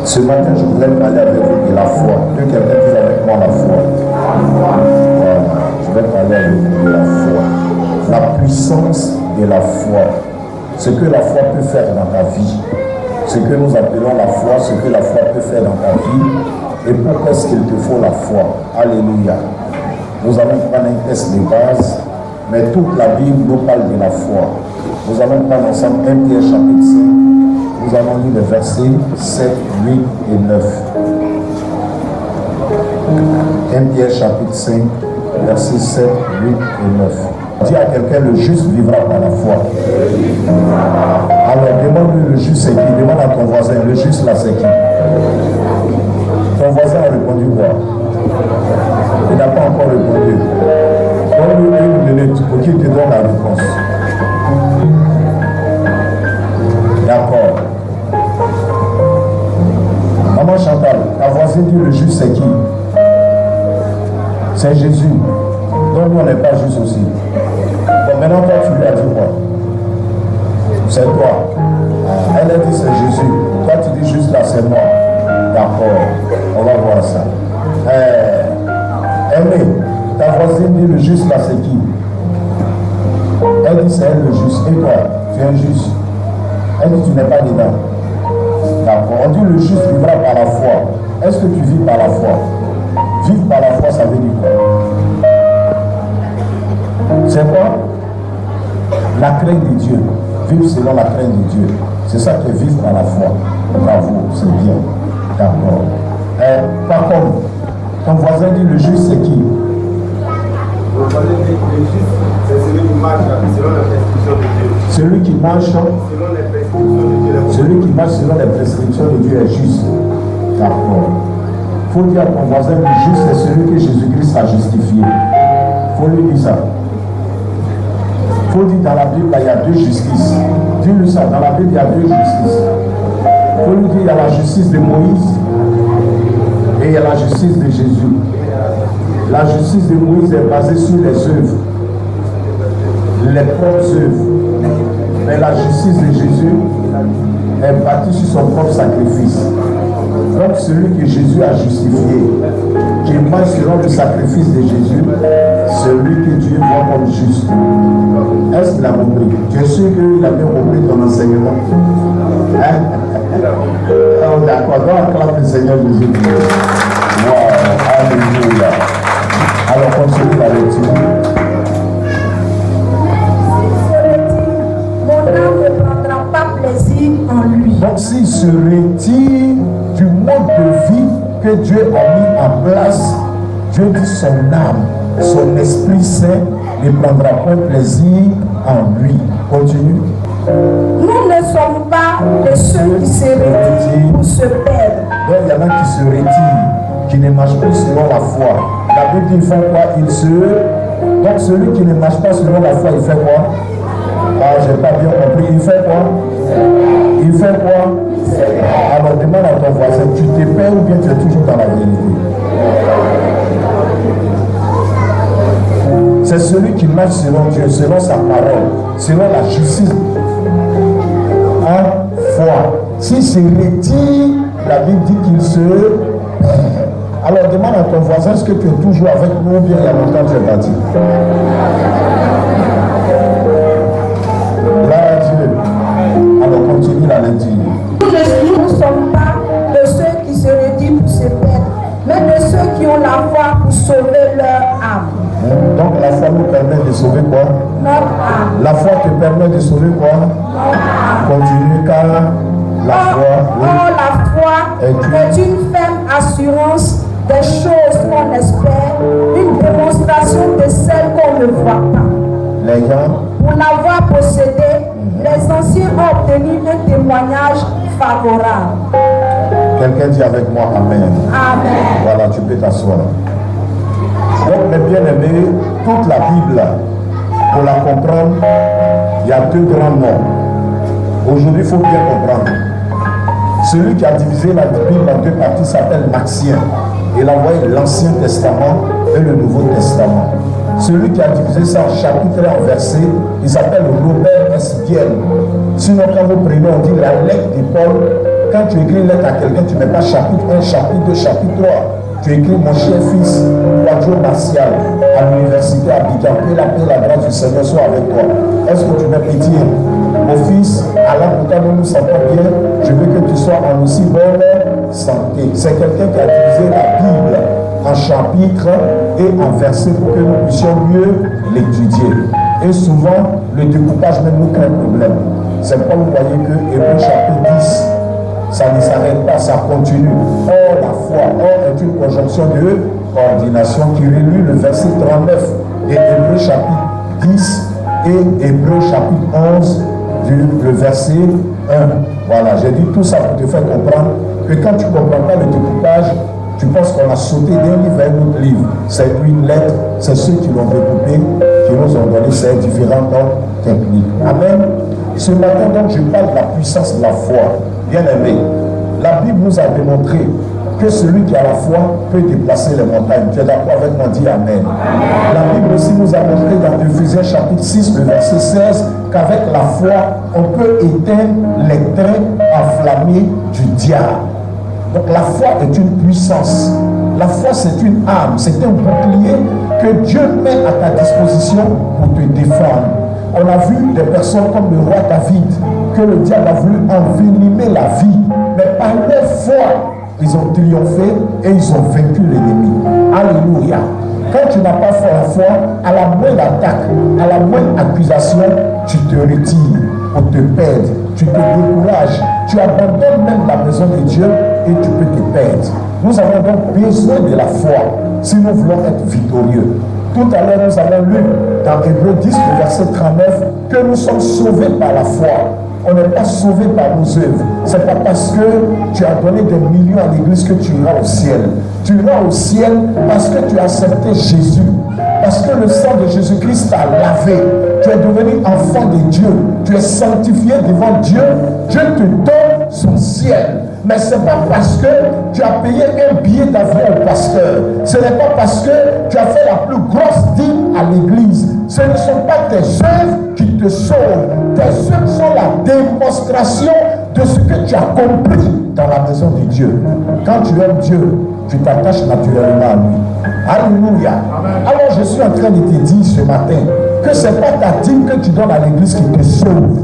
Ce matin, je voudrais parler avec vous de la foi. Que quelqu'un dise avec moi la foi. Voilà. Je vais parler avec vous de la foi. La puissance de la foi. Ce que la foi peut faire dans ta vie. Ce que nous appelons la foi, ce que la foi peut faire dans ta vie. Et pourquoi est-ce qu'il te faut la foi? Alléluia. Nous allons prendre un test de base, mais toute la Bible nous parle de la foi. Nous allons prendre ensemble 1 Pierre chapitre 5. Nous allons lire les versets 7, 8 et 9. 1 Pierre chapitre 5, versets 7, 8 et 9. Dis à quelqu'un, le juste vivra par la foi. Alors demande-lui, le juste c'est qui? Demande à ton voisin, le juste là c'est qui? Ton voisin a répondu quoi? Il n'a pas encore répondu. Donne-lui une minute pour qu'il te donne la réponse. D'accord. Maman Chantal, ta voisine dit le juste c'est qui? C'est Jésus. Donc nous on n'est pas juste aussi. Bon, maintenant toi tu lui as dit quoi? C'est toi. Elle a dit c'est Jésus. Toi tu dis juste là c'est moi. D'accord. On va voir ça. Aimé, ta voisine dit le juste là c'est qui? Elle dit c'est elle le juste. Et toi, tu es un juste. Elle dit tu n'es pas dedans. D'accord. On dit le juste vivra par la foi. Est-ce que tu vis par la foi? Vivre par la foi, ça veut dire quoi? C'est quoi? La crainte de Dieu. Vivre selon la crainte de Dieu. C'est ça que vivre par la foi. Bravo, c'est bien. D'accord. Par contre, ton voisin dit le juste c'est qui? Mon voisin dit le juste, c'est celui qui marche selon la prescription de Dieu. Celui qui marche selon les prescriptions de Dieu. Celui qui marche selon les prescriptions de Dieu est juste. D'accord. Il faut dire à ton voisin le juste c'est celui que Jésus-Christ a justifié. Il faut lui dire ça. Il faut dire dans la Bible, il y a deux justices. Dis-lui ça, dans la Bible, il y a deux justices. Il faut lui dire il y a la justice de Moïse et il y a la justice de Jésus. La justice de Moïse est basée sur les œuvres, les propres œuvres. Mais la justice de Jésus est bâtie sur son propre sacrifice. Donc celui que Jésus a justifié, qui marche selon le sacrifice de Jésus, celui que Dieu voit comme juste. Est-ce qu'il a compris? Tu es sûr qu'il a bien compris ton enseignement? Hein? Oh, d'accord, donc acclame le Seigneur Jésus. Wow, alléluia. Alors continue la lecture. Mon âme ne prendra pas plaisir en lui. Donc s'il se retire du mode de vie que Dieu a mis en place, Dieu dit son âme, son esprit saint ne prendra pas plaisir en lui. Continue. Nous ne sommes pas de ceux qui se retirent pour se perdre. Donc il y en a qui se retirent, qui ne marchent plus selon la foi. La Bible dit il fait quoi? Il se... Donc celui qui ne marche pas selon la foi, il fait quoi? Ah, j'ai pas bien compris. Il fait quoi? Il fait quoi? Alors demande à ton voisin, tu te perds ou bien tu es toujours dans la vérité? C'est celui qui marche selon Dieu, selon sa parole, selon la justice. En foi. S'il se retire, la Bible dit qu'il se... Alors demande à ton voisin, est-ce que tu es toujours avec nous ou bien il y a longtemps que tu es parti? Là, Dieu. Alors continue la lecture. Nous ne sommes pas de ceux qui se retirent pour se perdre, mais de ceux qui ont la foi pour sauver leur âme. Donc la foi nous permet de sauver quoi? Notre âme. La foi te permet de sauver quoi? Continue car la foi. Oui. Or, la foi est une ferme assurance des choses qu'on espère, une démonstration de celles qu'on ne voit pas. Les gens. Pour l'avoir possédé, les anciens ont obtenu un témoignage favorable. Quelqu'un dit avec moi Amen. Amen. Voilà, tu peux t'asseoir. Donc mes bien-aimés, toute la Bible, pour la comprendre, il y a deux grands noms. Aujourd'hui, il faut bien comprendre. Celui qui a divisé la Bible en deux parties s'appelle Maxien. Il a envoyé l'Ancien Testament et le Nouveau Testament. Celui qui a divisé ça en chapitre et en verset, il s'appelle Robert S. Biel. Sinon, quand vous prenez, on dit la lettre de Paul, quand tu écris une lettre à quelqu'un, tu ne mets pas chapitre 1, chapitre 2, chapitre 3. Tu écris mon cher fils, Quadro Martial, à l'université à Abidjan, que la paix et la grâce du Seigneur soient avec toi. Est-ce que tu mets pitié? Mon fils, alors pourtant nous nous sentons bien, je veux que tu sois en aussi bonne santé. C'est quelqu'un qui a divisé la Bible en chapitres et en versets pour que nous puissions mieux l'étudier. Et souvent, le découpage même nous crée un problème. C'est pourquoi vous voyez que Hébreux chapitre 10, ça ne s'arrête pas, ça continue. Or, la foi, est une conjonction de coordination qui relie le verset 39 de Hébreux chapitre 10 et Hébreux chapitre 11 le verset 1. Voilà, j'ai dit tout ça pour te faire comprendre que quand tu ne comprends pas le découpage, tu penses qu'on a sauté d'un livre à un autre livre. C'est une lettre, c'est ceux qui l'ont découpé, qui nous ont donné ces différentes techniques. Amen. Ce matin, donc, je parle de la puissance de la foi. Bien aimé, la Bible nous a démontré que celui qui a la foi peut déplacer les montagnes. Tu es d'accord avec moi? Dis Amen. La Bible aussi nous a montré dans Éphésiens chapitre 6, le verset 16, qu'avec la foi, on peut éteindre les traits enflammés du diable. Donc la foi est une puissance. La foi, c'est une arme, c'est un bouclier que Dieu met à ta disposition pour te défendre. On a vu des personnes comme le roi David, que le diable a voulu envenimer la vie. Mais par leur foi, ils ont triomphé et ils ont vaincu l'ennemi. Alléluia. Quand tu n'as pas fait la foi, à la moindre attaque, à la moindre accusation, tu te retires pour te perdre. Tu te décourages. Tu abandonnes même la maison de Dieu et tu peux te perdre. Nous avons donc besoin de la foi si nous voulons être victorieux. Tout à l'heure, nous avons lu dans Hébreux 10, le verset 39, que nous sommes sauvés par la foi. On n'est pas sauvé par nos œuvres. Ce n'est pas parce que tu as donné des millions à l'église que tu iras au ciel. Tu iras au ciel parce que tu as accepté Jésus. Parce que le sang de Jésus-Christ t'a lavé. Tu es devenu enfant de Dieu. Tu es sanctifié devant Dieu. Dieu te donne son ciel. Mais ce n'est pas parce que tu as payé un billet d'avion au pasteur. Ce n'est pas parce que tu as fait la plus grosse dîme à l'église. Ce ne sont pas tes œuvres qui te sauvent. Tes œuvres sont la démonstration de ce que tu as compris dans la maison de Dieu. Quand tu aimes Dieu, tu t'attaches naturellement à lui. Alléluia. Alors je suis en train de te dire ce matin que ce n'est pas ta dîme que tu donnes à l'église qui te sauve.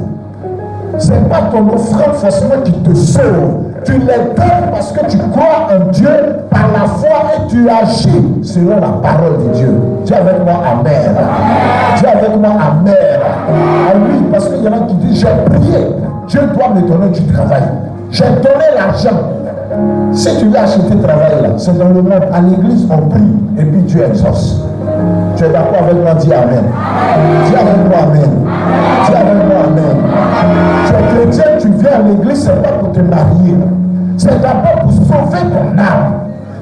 Ce n'est pas ton offrande forcément qui te sauve. Tu les donnes parce que tu crois en Dieu par la foi et tu agis selon la parole de Dieu. Dis avec moi Amen. Dis avec moi Amen. Ah oui, parce qu'il y en a qui disent j'ai prié, Dieu doit me donner du travail. J'ai donné l'argent. Si tu veux acheter travail là, c'est dans le monde. À l'église, on prie et puis Dieu exauce. Tu es d'accord avec moi? Dis Amen. Dis avec moi Amen. Dis avec moi Amen. Tu es chrétien, tu viens à l'église, c'est pas pour te marier. C'est d'abord pour sauver ton âme.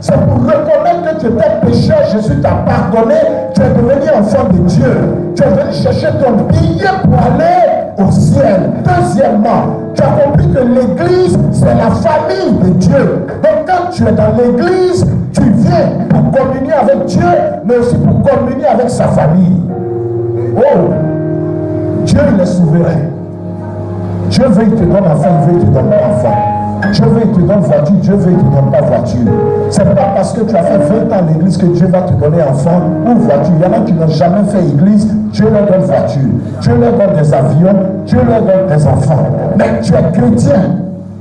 C'est pour reconnaître que tu étais pécheur, Jésus t'a pardonné, tu es devenu enfant de Dieu. Tu es venu chercher ton billet pour aller au ciel. Deuxièmement, tu as compris que l'église, c'est la famille de Dieu. Donc quand tu es dans l'église, tu viens pour communier avec Dieu, mais aussi pour communier avec sa famille. Oh, Dieu il est souverain. Dieu veut qu'il te donne enfant, il veut qu'il te donne pas enfant. Dieu veut qu'il te donne voiture, Dieu veut qu'il te donne pas voiture. C'est pas parce que tu as fait 20 ans à l'église que Dieu va te donner enfant ou voiture. Il y en a qui n'ont jamais fait église, Dieu leur donne voiture. Dieu leur donne des avions, Dieu leur donne des enfants. Mais tu es chrétien.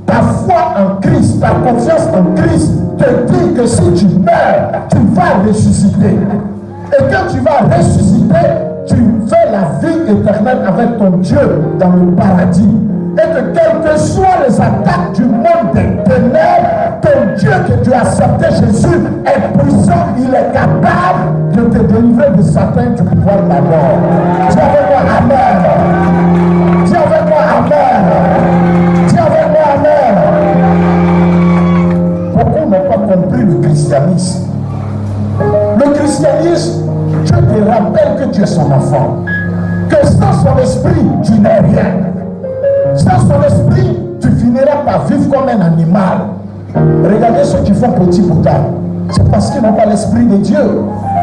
Ta foi en Christ, ta confiance en Christ te dit que si tu meurs, tu vas ressusciter. Et quand tu vas ressusciter, tu fais la vie éternelle avec ton Dieu dans le paradis. Et que quelles que soient les attaques du monde des ténèbres, ton Dieu que tu as accepté, Jésus, est puissant, il est capable de te délivrer de Satan du pouvoir de la mort. Dis avec moi Amen. Dis avec moi Amen. Dis avec moi Amen. Beaucoup n'ont pas compris le christianisme. Le christianisme, Dieu te rappelle que tu es son enfant. Que sans son esprit, tu n'es rien. Sans son esprit, tu finiras par vivre comme un animal. Regardez ceux qui font petit boutard. C'est parce qu'ils n'ont pas l'esprit de Dieu.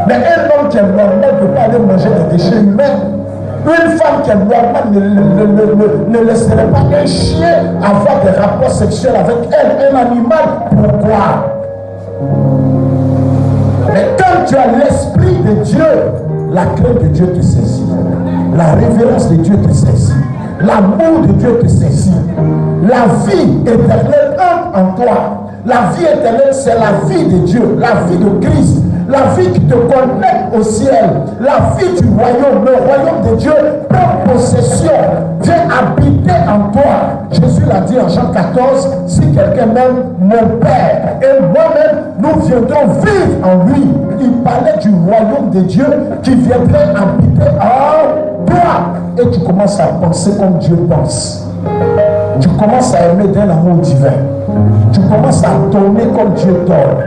Mais un homme qui est normal ne peut pas aller manger des déchets humains. Une femme qui est normale ne laisserait pas un chien avoir des rapports sexuels avec elle, un animal. Pourquoi? Mais quand tu as l'esprit de Dieu, la crainte de Dieu te saisit. La révérence de Dieu te saisit. L'amour de Dieu te saisit. La vie éternelle entre en toi. La vie éternelle, c'est la vie de Dieu, la vie de Christ, la vie qui te connecte au ciel, la vie du royaume. Le royaume de Dieu prend possession, vient habiter en toi. Jésus l'a dit en Jean 14, si quelqu'un m'aime, mon Père et moi-même, nous viendrons vivre en lui. Il parlait du royaume de Dieu qui viendrait habiter en toi. Et tu commences à penser comme Dieu pense. Tu commences à aimer d'un amour divin. Tu commences à donner comme Dieu donne.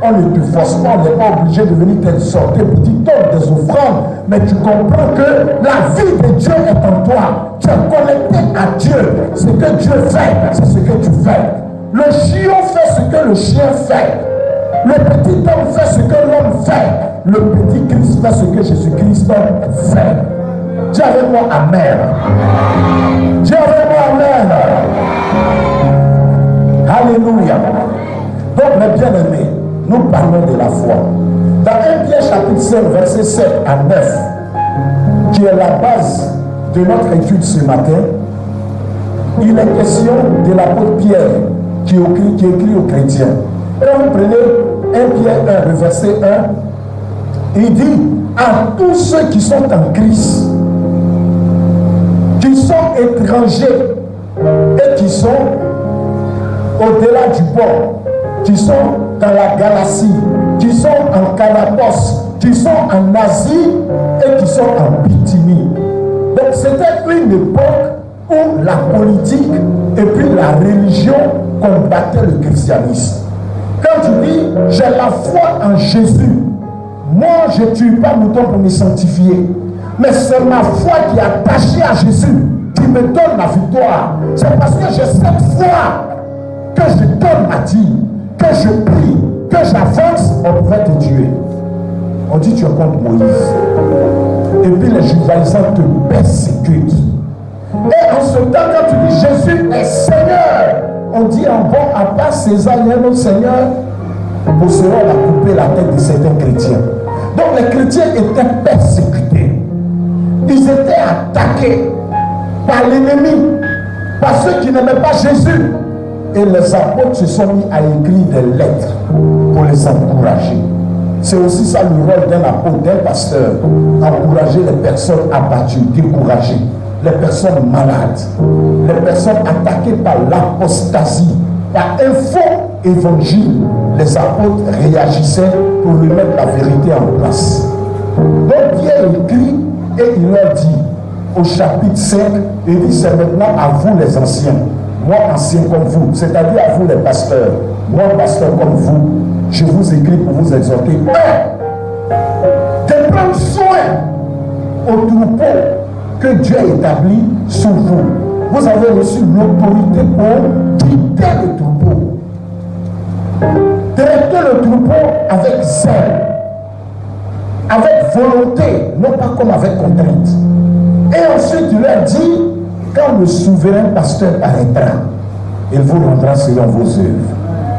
On ne te force pas, on n'est pas obligé de venir t'exhorter pour dire donne des offrandes. Mais tu comprends que la vie de Dieu est en toi. Tu es connecté à Dieu. Ce que Dieu fait, c'est ce que tu fais. Le chiot fait ce que le chien fait. Le petit homme fait ce que l'homme fait. Le petit Christ fait ce que Jésus-Christ fait. Dis avec moi Amen. Dis avec moi Amen. Alléluia. Donc mes bien-aimés, nous parlons de la foi. Dans 1 Pierre chapitre 5, verset 7 à 9, qui est la base de notre étude ce matin, il est question de l'apôtre Pierre qui écrit aux chrétiens. Quand vous prenez 1 Pierre 1, le verset 1, il dit à tous ceux qui sont en Christ, qui sont étrangers et qui sont au-delà du port, qui sont dans la Galatie, qui sont en Canapos, qui sont en Asie et qui sont en Bithynie. Donc c'était une époque où la politique et puis la religion combattaient le christianisme. Quand tu dis j'ai la foi en Jésus, moi je ne tue pas mouton pour me sanctifier, mais c'est ma foi qui est attachée à Jésus qui me donne la victoire. C'est parce que j'ai cette foi que je donne ma dîme, que je prie, que j'avance, on pouvait te tuer. On dit tu es contre Moïse. Et puis les judaïsants te persécutent. Et en ce temps, quand tu dis Jésus est Seigneur, on dit en bon, à part César, il y a un autre Seigneur, pour cela on a coupé la tête de certains chrétiens. Donc les chrétiens étaient persécutés. Ils étaient attaqués par l'ennemi, par ceux qui n'aimaient pas Jésus. Et les apôtres se sont mis à écrire des lettres pour les encourager. C'est aussi ça le rôle d'un apôtre, d'un pasteur. Encourager les personnes abattues, découragées, les personnes malades, les personnes attaquées par l'apostasie, par un faux évangile. Les apôtres réagissaient pour remettre la vérité en place. Donc Pierre écrit et il leur dit au chapitre 5, il dit c'est maintenant à vous les anciens. Moi, ancien comme vous, c'est-à-dire à vous les pasteurs, moi, pasteur comme vous, je vous écris pour vous exhorter. De prendre soin au troupeau que Dieu a établi sous vous. Vous avez reçu l'autorité pour quitter le troupeau. Traiter le troupeau avec zèle, avec volonté, non pas comme avec contrainte. Et ensuite, il leur dit, quand le souverain pasteur paraîtra, il vous rendra selon vos œuvres.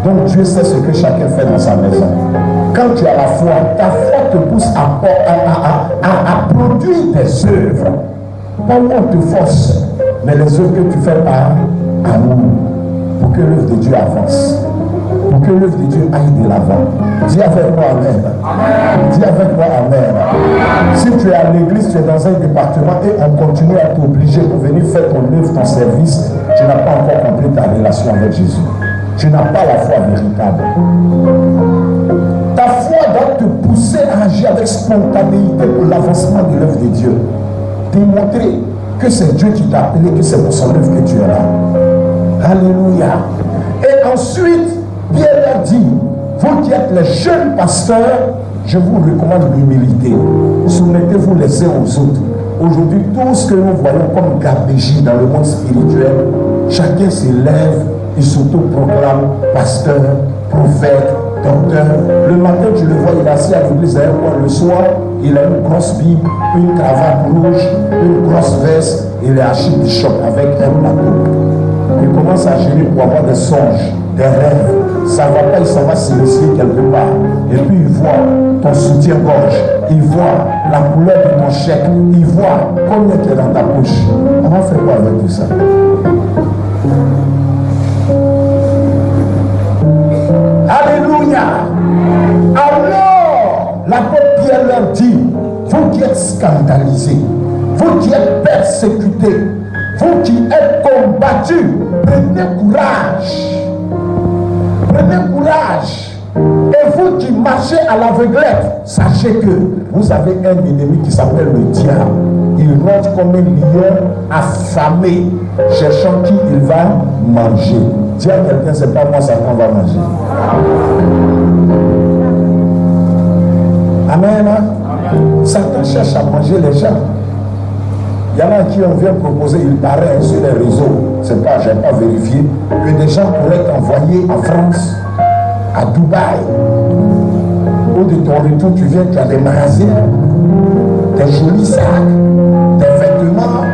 Donc Dieu sait ce que chacun fait dans sa maison. Quand tu as la foi, ta foi te pousse à produire des œuvres. Pas où on te force, mais les œuvres que tu fais par amour, pour que l'œuvre de Dieu avance, pour que l'œuvre de Dieu aille de l'avant. Dis avec moi Amen. Dis avec moi Amen. Si tu es à l'église, tu es dans un département et on continue à t'obliger pour venir faire ton œuvre, ton service, tu n'as pas encore compris ta relation avec Jésus. Tu n'as pas la foi véritable. Ta foi doit te pousser à agir avec spontanéité pour l'avancement de l'œuvre de Dieu. Démontrer que c'est Dieu qui t'a appelé, que c'est pour son œuvre que tu es là. Alléluia. Et ensuite, Pierre leur dit, vous qui êtes les jeunes pasteurs, je vous recommande l'humilité. Soumettez-vous les uns aux autres. Aujourd'hui, tout ce que nous voyons comme gabégie dans le monde spirituel, chacun s'élève, il s'auto-proclame pasteur, prophète, docteur. Le matin, tu le vois, il est assis à l'église, le soir, il a une grosse Bible, une cravate rouge, une grosse veste, il est archibishop avec un plateau. Il commence à gêner pour avoir des songes, des rêves. Ça ne va pas, il s'en va s'initier quelque part. Et puis il voit ton soutien-gorge, il voit la couleur de ton chèque, il voit combien tu es dans ta poche. On va faire quoi avec tout ça? Alléluia! Alors, l'apôtre Pierre leur dit, vous qui êtes scandalisés, vous qui êtes persécutés, vous qui êtes combattus, prenez courage. Prenez courage. Et vous qui marchez à l'aveuglette, sachez que vous avez un ennemi qui s'appelle le diable. Il rentre comme un lion affamé, cherchant qui il va manger. Dis à quelqu'un, c'est pas moi, Satan va manger. Amen. Satan cherche à manger les gens. Il y en a qui on vient proposer, il paraît sur les réseaux, c'est pas, je n'ai pas vérifié, que des gens pourraient t'envoyer en France, à Dubaï, où de ton retour tu viens, tu as des magasins, des jolis sacs, des vêtements,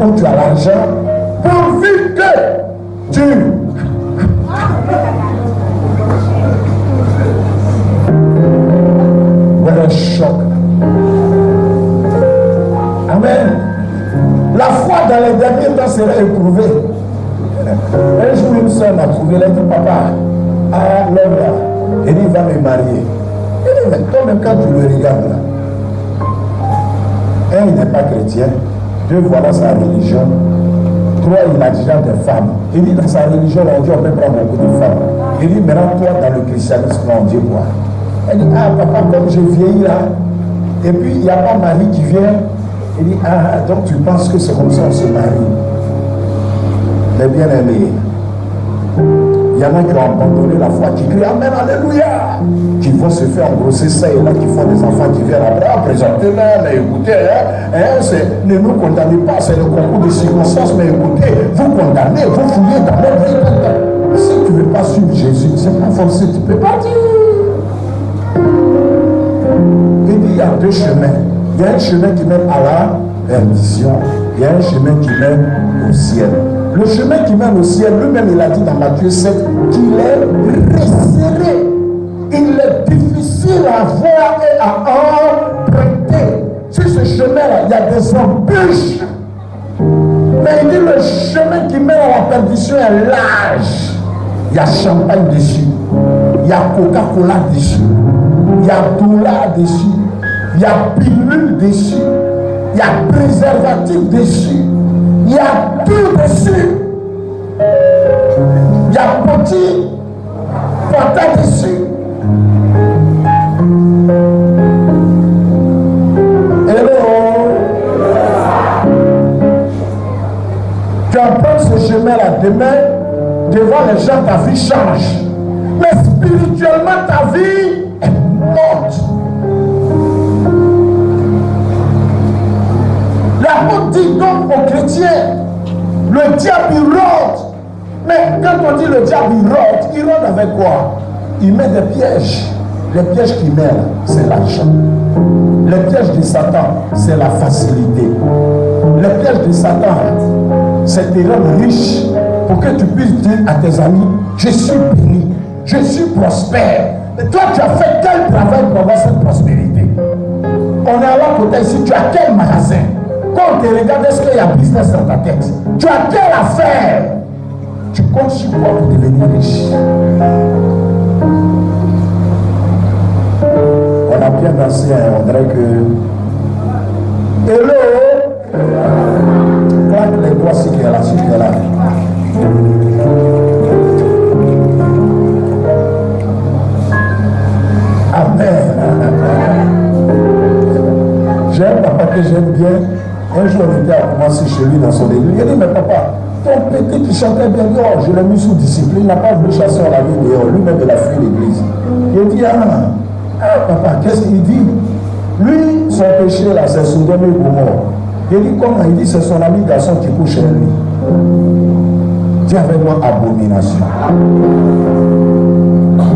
où tu as l'argent, pourvu que tu voilà un choc. Amen. La foi dans les derniers temps sera éprouvée. Un jour, une soeur m'a trouvé, elle a dit, papa, l'homme là, il va me marier. Il dit, mais toi-même, quand tu le regardes là, un, il n'est pas chrétien. Deux, voilà sa religion. Trois, il a déjà des femmes. Il dit, dans sa religion, on dit, on peut prendre beaucoup de femmes. Il dit, maintenant, toi, dans le christianisme, on dit quoi? Elle dit, ah, papa, comme je vieillis là, et puis, il n'y a pas Marie qui vient. Il dit, ah, donc tu penses que c'est comme ça on se marie. Les bien-aimés, il y en a qui ont abandonné la foi, qui crient Amen, Alléluia, qui vont se faire engrosser ça et là, qui font des enfants qui viennent après, présentez-le, mais écoutez, ne nous condamnez pas, c'est le concours de circonstances, mais écoutez, vous condamnez, vous fouillez dans votre vie. Si tu ne veux pas suivre Jésus, c'est pas forcé, tu ne peux pas dire. Il dit, il y a deux chemins. Il y a un chemin qui mène à la perdition. Il y a un chemin qui mène au ciel. Le chemin qui mène au ciel, lui-même, il a dit dans Matthieu 7 qu'il est resserré. Il est difficile à voir et à emprunter. Sur ce chemin-là, il y a des embûches. Mais il dit le chemin qui mène à la perdition est large. Il y a champagne dessus. Il y a Coca-Cola dessus. Il y a Doula dessus. Il y a pilule dessus, il y a préservatif dessus, il y a tout dessus. Il y a petit patate dessus. Hello. Tu empruntes ce chemin-là demain, devant les gens, ta vie change. Mais spirituellement, ta vie est morte. L'apôtre dit donc aux chrétiens, le diable il rôde. Mais quand on dit le diable il rôde avec quoi? Il met des pièges. Les pièges qu'il met, c'est l'argent. Les pièges de Satan, c'est la facilité. Les pièges de Satan, c'est de te rendre riche pour que tu puisses dire à tes amis, je suis béni, je suis prospère. Mais toi, tu as fait quel travail pour avoir cette prospérité? On est à la côté ici, tu as quel magasin? Quand on te regarde, est-ce qu'il y a business dans ta tête? Tu as quelle affaire? Tu comptes sur quoi pour devenir riche? On a bien dansé, on dirait que... Hello! Claque les doigts si tu es là, si tu es là. Amen. J'ai un papa que j'aime bien. Un jour, on était à commencer chez lui dans son église. Il a dit, mais papa, ton petit qui chantait bien dehors, je l'ai mis sous discipline, il n'a pas voulu chasser, on l'a mis dehors. Lui-même, il a fui l'église. Il a dit, papa, qu'est-ce qu'il dit? Lui, son péché là, c'est Sodome et Gomorrhe. Il dit, comment? Il dit, c'est son ami garçon qui couche chez lui. Dis avec moi, abomination.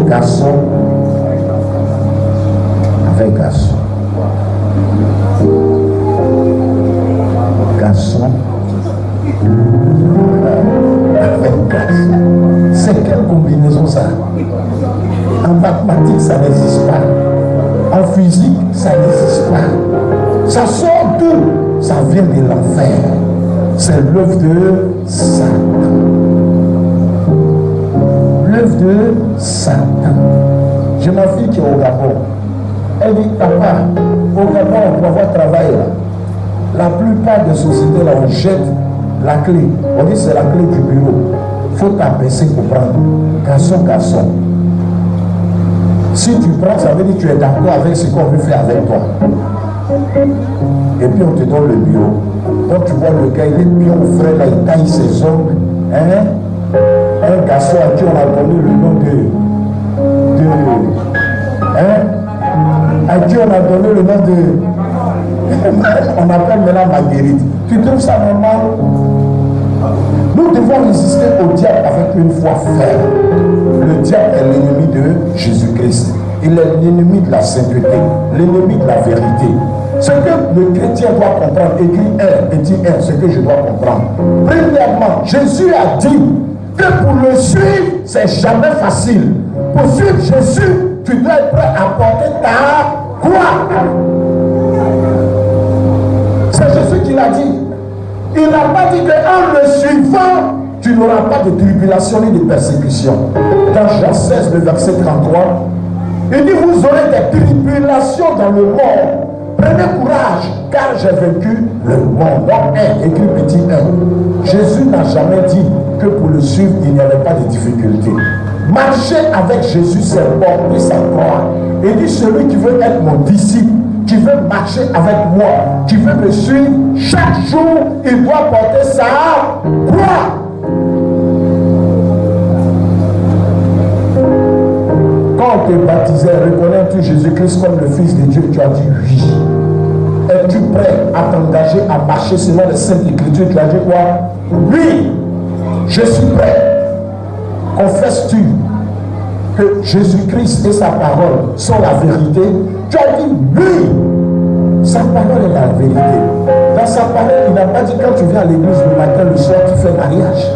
Garçon avec garçon. En mathématiques, ça n'existe pas. En physique, ça n'existe pas. Ça sort d'où? Ça vient de l'enfer. C'est l'œuvre de Satan. L'œuvre de Satan. J'ai ma fille qui est au Gabon. Elle dit, papa, au Gabon, pour avoir travail là, la plupart des sociétés là, on jette la clé. On dit c'est la clé du bureau. Il faut t'abaisser pour prendre. Garçon. Si tu prends, ça veut dire que tu es d'accord avec ce qu'on veut faire avec toi. Et puis on te donne le bureau. Quand tu vois le gars, il est bien au frais, là, il taille ses ongles. Hein? Un garçon à qui on a donné le nom à qui on a donné le nom on appelle maintenant Marguerite. Tu trouves ça normal? Nous devons résister au diable avec une foi ferme. Le diable est l'ennemi de Jésus-Christ. Il est l'ennemi de la sainteté, l'ennemi de la vérité. Ce que le chrétien doit comprendre, écrit 1 et dit 1, ce que je dois comprendre. Premièrement, Jésus a dit que pour le suivre, c'est jamais facile. Pour suivre Jésus, tu dois être prêt à porter ta croix. C'est Jésus qui l'a dit. Il n'a pas dit qu'en le suivant, tu n'auras pas de tribulation ni de persécution. Dans Jean 16, le verset 33, il dit, vous aurez des tribulations dans le monde. Prenez courage, car j'ai vaincu le monde. Donc, écrit petit 1. Jésus n'a jamais dit que pour le suivre, il n'y avait pas de difficultés. Marcher avec Jésus, c'est porter sa croix. Il dit, celui qui veut être mon disciple, qui veut marcher avec moi, qui veut me suivre, chaque jour, il doit porter sa croix. Quand on te baptisait, reconnais-tu Jésus-Christ comme le Fils de Dieu? Tu as dit oui. Es-tu prêt à t'engager à marcher selon les saintes écritures? Tu as dit quoi? Oui, je suis prêt. Confesses-tu que Jésus-Christ et sa parole sont la vérité? Tu as dit oui. Sa parole est la vérité. Dans sa parole, il n'a pas dit quand tu viens à l'église le matin, le soir, tu fais mariage.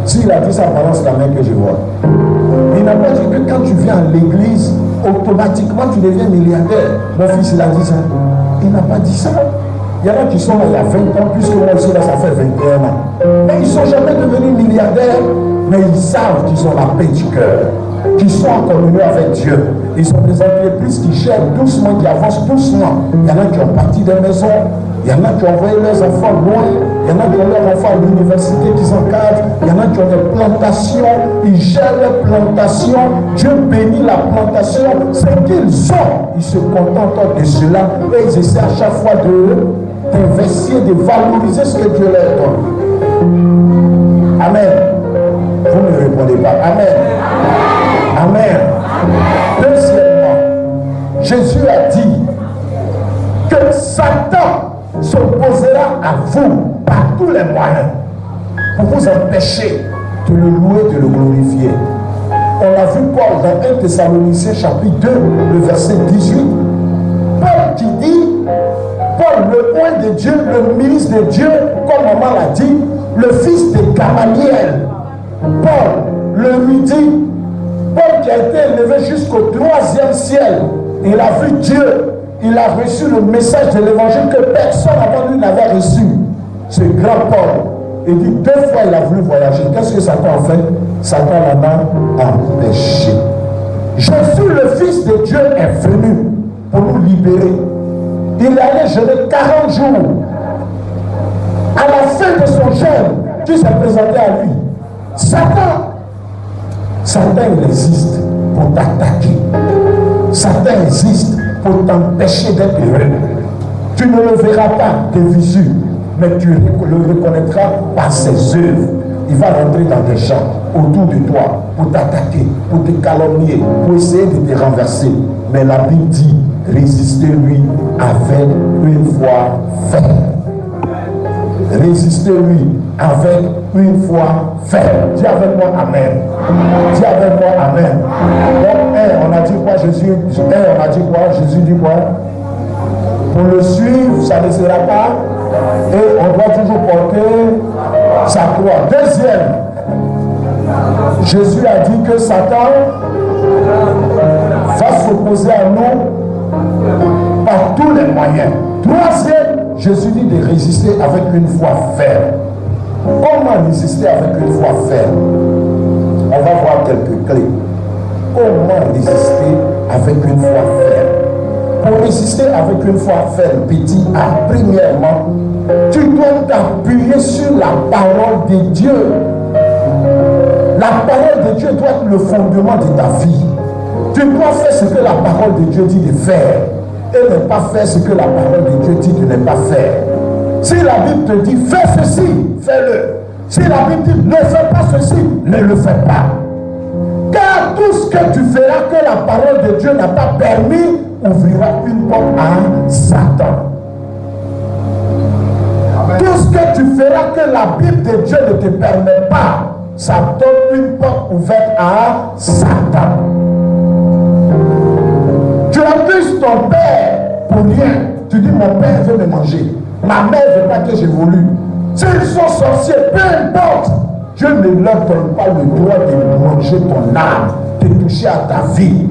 S'il a dit sa parole, c'est la main que je vois. Il n'a pas dit que quand tu viens à l'église, automatiquement tu deviens milliardaire. Mon fils, il a dit ça. Il n'a pas dit ça. Il y en a qui sont là il y a 20 ans, puisque moi aussi là, ça fait 21 ans. Mais ils ne sont jamais devenus milliardaires, mais ils savent qu'ils ont la paix du cœur, qu'ils sont en communion avec Dieu. Ils sont des entreprises qui gèrent doucement, qui avancent doucement. Il y en a qui ont parti des maisons, il y en a qui ont envoyé leurs enfants loin, il y en a qui ont leurs enfants à l'université qu'ils encadrent, il y en a qui ont des plantations, ils gèrent les plantations, Dieu bénit la plantation, c'est qu'ils ont, ils se contentent de cela et ils essaient à chaque fois d'investir, de valoriser ce que Dieu leur donne. Amen. Vous ne répondez pas. Amen. Amen. Deuxièmement, Jésus a dit que Satan s'opposera à vous par tous les moyens pour vous empêcher de le louer, de le glorifier. On a vu Paul dans 1 Thessaloniciens chapitre 2, le verset 18. Paul qui dit, Paul, le oint de Dieu, le ministre de Dieu, comme maman l'a dit, le fils de Gamaliel. Paul, le midi, Paul qui a été élevé jusqu'au 3e ciel, il a vu Dieu, il a reçu le message de l'évangile que personne avant lui n'avait reçu. Ce grand Paul, il dit 2 fois il a voulu voyager. Qu'est-ce que Satan a fait? Satan l'en a empêché. Jésus, le Fils de Dieu, est venu pour nous libérer. Il est allé jeûner 40 jours. À la fin de son jeûne, Dieu s'est présenté à lui. Satan, il existe pour t'attaquer. Satan existe pour t'empêcher d'être heureux. Tu ne le verras pas de visu, mais tu le reconnaîtras par ses œuvres. Il va rentrer dans des gens autour de toi pour t'attaquer, pour te calomnier, pour essayer de te renverser. Mais la Bible dit, résistez-lui avec une foi ferme. Résistez-lui avec une foi ferme. Dis avec moi Amen. Dis avec moi Amen. Donc, on a dit quoi? Jésus dit quoi? Pour le suivre, ça ne sera pas. Et on doit toujours porter sa croix. Deuxième, Jésus a dit que Satan s'opposer à nous par tous les moyens. Troisième, Jésus dit de résister avec une foi ferme. Comment résister avec une foi ferme? On va voir quelques clés. Comment résister avec une foi ferme? Pour résister avec une foi ferme, petit A, premièrement, tu dois t'appuyer sur la parole de Dieu. La parole de Dieu doit être le fondement de ta vie. Tu dois faire ce que la parole de Dieu dit de faire et ne pas faire ce que la parole de Dieu dit de ne pas faire. Si la Bible te dit fais ceci, fais-le. Si la Bible dit ne fais pas ceci, ne le fais pas. Car tout ce que tu feras que la parole de Dieu n'a pas permis ouvrira une porte à Satan. Tout ce que tu feras que la Bible de Dieu ne te permet pas, ça donne une porte ouverte à Satan. Tu accuses ton père pour rien. Tu dis mon père veut me manger. Ma mère ne veut pas que j'évolue. S'ils sont sorciers, peu importe. Dieu ne leur donne pas le droit de manger ton âme, de toucher à ta vie.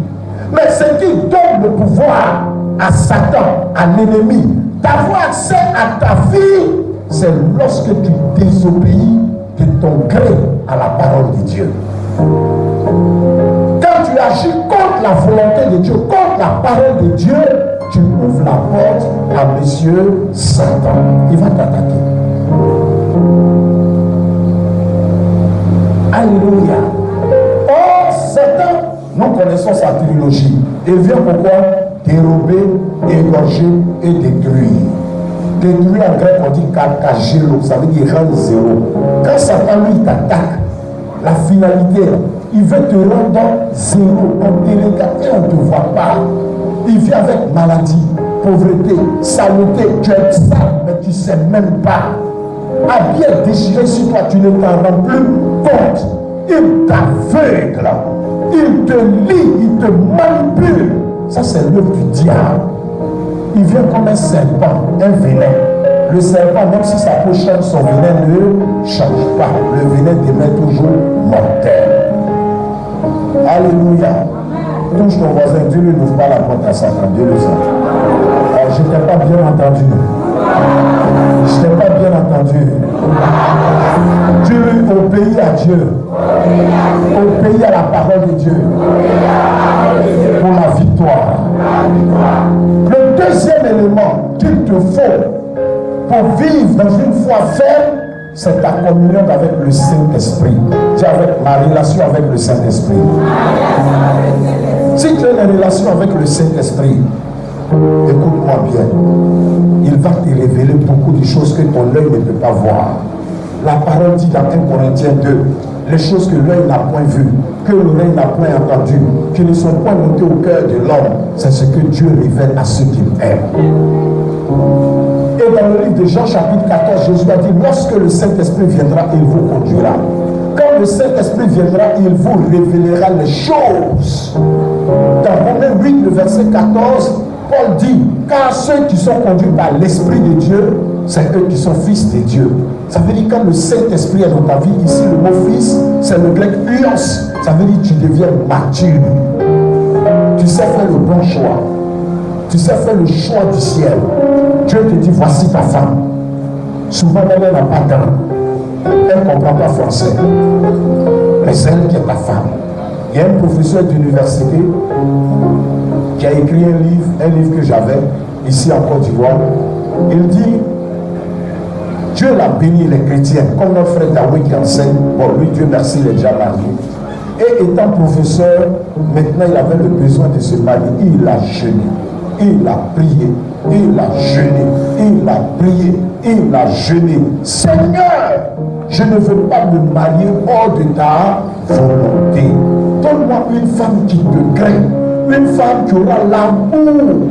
Mais ce qui donne le pouvoir à Satan, à l'ennemi, d'avoir accès à ta vie, c'est lorsque tu désobéis de ton gré à la parole de Dieu. Quand tu agis contre la volonté de Dieu, contre la parole de Dieu, tu ouvres la porte à Monsieur Satan. Il va t'attaquer. Alléluia. Or, Satan, nous connaissons sa trilogie. Il vient pourquoi? Dérober, égorger et détruire. Détruire en grec, on dit kakagelo, ça veut dire rendre zéro. Quand Satan lui t'attaque, la finalité, il veut te rendre zéro, on te regarde et on ne te voit pas. Il vient avec maladie, pauvreté, saleté, tu es sale, mais tu ne sais même pas. Habillé, déchiré sur toi, tu ne t'en rends plus compte. Il t'aveugle, il te lie, il te manipule. Ça, c'est l'œuvre du diable. Il vient comme un serpent, un venin. Le serpent, même si sa peau change, son venin ne change pas. Le venin demeure toujours mortel. Alléluia. Touche ton voisin, Dieu ne ouvre pas la porte à Satan, Dieu le sait. Je ne t'ai pas bien entendu. Je ne t'ai pas bien entendu. Dieu obéit à Dieu. Obéit à la parole de Dieu. Pour la victoire. Le deuxième élément qu'il te faut pour vivre dans une foi ferme, c'est ta communion avec le Saint-Esprit. C'est avec ma relation avec le Saint-Esprit. Si tu as une relation avec le Saint-Esprit, écoute-moi bien, il va te révéler beaucoup de choses que ton œil ne peut pas voir. La parole dit dans 1 Corinthiens 2, les choses que l'œil n'a point vues, que l'oreille n'a point entendues, qui ne sont point montées au cœur de l'homme, c'est ce que Dieu révèle à ceux qu'il aime. Et dans le livre de Jean chapitre 14, Jésus a dit, lorsque le Saint-Esprit viendra, il vous conduira. Quand le Saint-Esprit viendra, il vous révélera les choses. Dans Romains 8, le verset 14, Paul dit, car ceux qui sont conduits par l'Esprit de Dieu, c'est eux qui sont fils de Dieu. Ça veut dire quand le Saint-Esprit est dans ta vie, ici le mot fils, c'est le grec huios. Ça veut dire que tu deviens mature. Tu sais faire le bon choix. Tu sais faire le choix du ciel. Dieu te dit, voici ta femme. Souvent, elle n'a pas d'âme. Elle ne comprend pas français. Mais c'est elle qui est ta femme. Il y a un professeur d'université qui a écrit un livre que j'avais ici en Côte d'Ivoire. Il dit, Dieu l'a béni les chrétiens, comme notre frère Daoui qui enseigne. Bon, lui, Dieu merci, il est déjà marié. Et étant professeur, maintenant il avait le besoin de se marier. Il a jeûné, il a prié, il a jeûné, il a prié, il a jeûné. Seigneur, je ne veux pas me marier hors de ta volonté. Donne-moi une femme qui te craint, une femme qui aura l'amour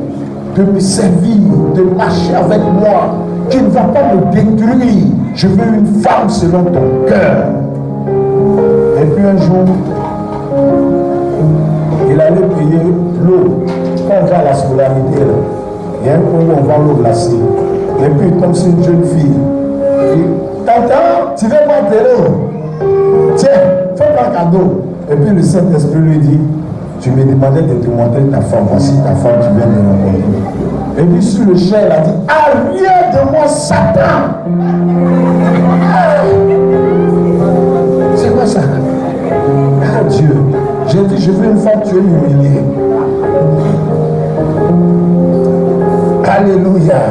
de me servir, de marcher avec moi, qui ne va pas me détruire. Je veux une femme selon ton cœur. Et puis un jour, il allait payer l'eau. Quand on va à la scolarité, là, il y a un point où on va l'eau glacée. Et puis comme c'est une jeune fille, il dit, Tata, tu veux boire de l'eau? Tiens, fais-moi un cadeau. Et puis le Saint-Esprit lui dit, tu me demandais de te montrer ta femme. Voici ta femme, tu viens de rencontrer. Et puis sur le champ, il a dit, arrière de moi, Satan. C'est quoi ça? Ah Dieu. J'ai dit, je veux une femme, tu veux m'humilier. Alléluia.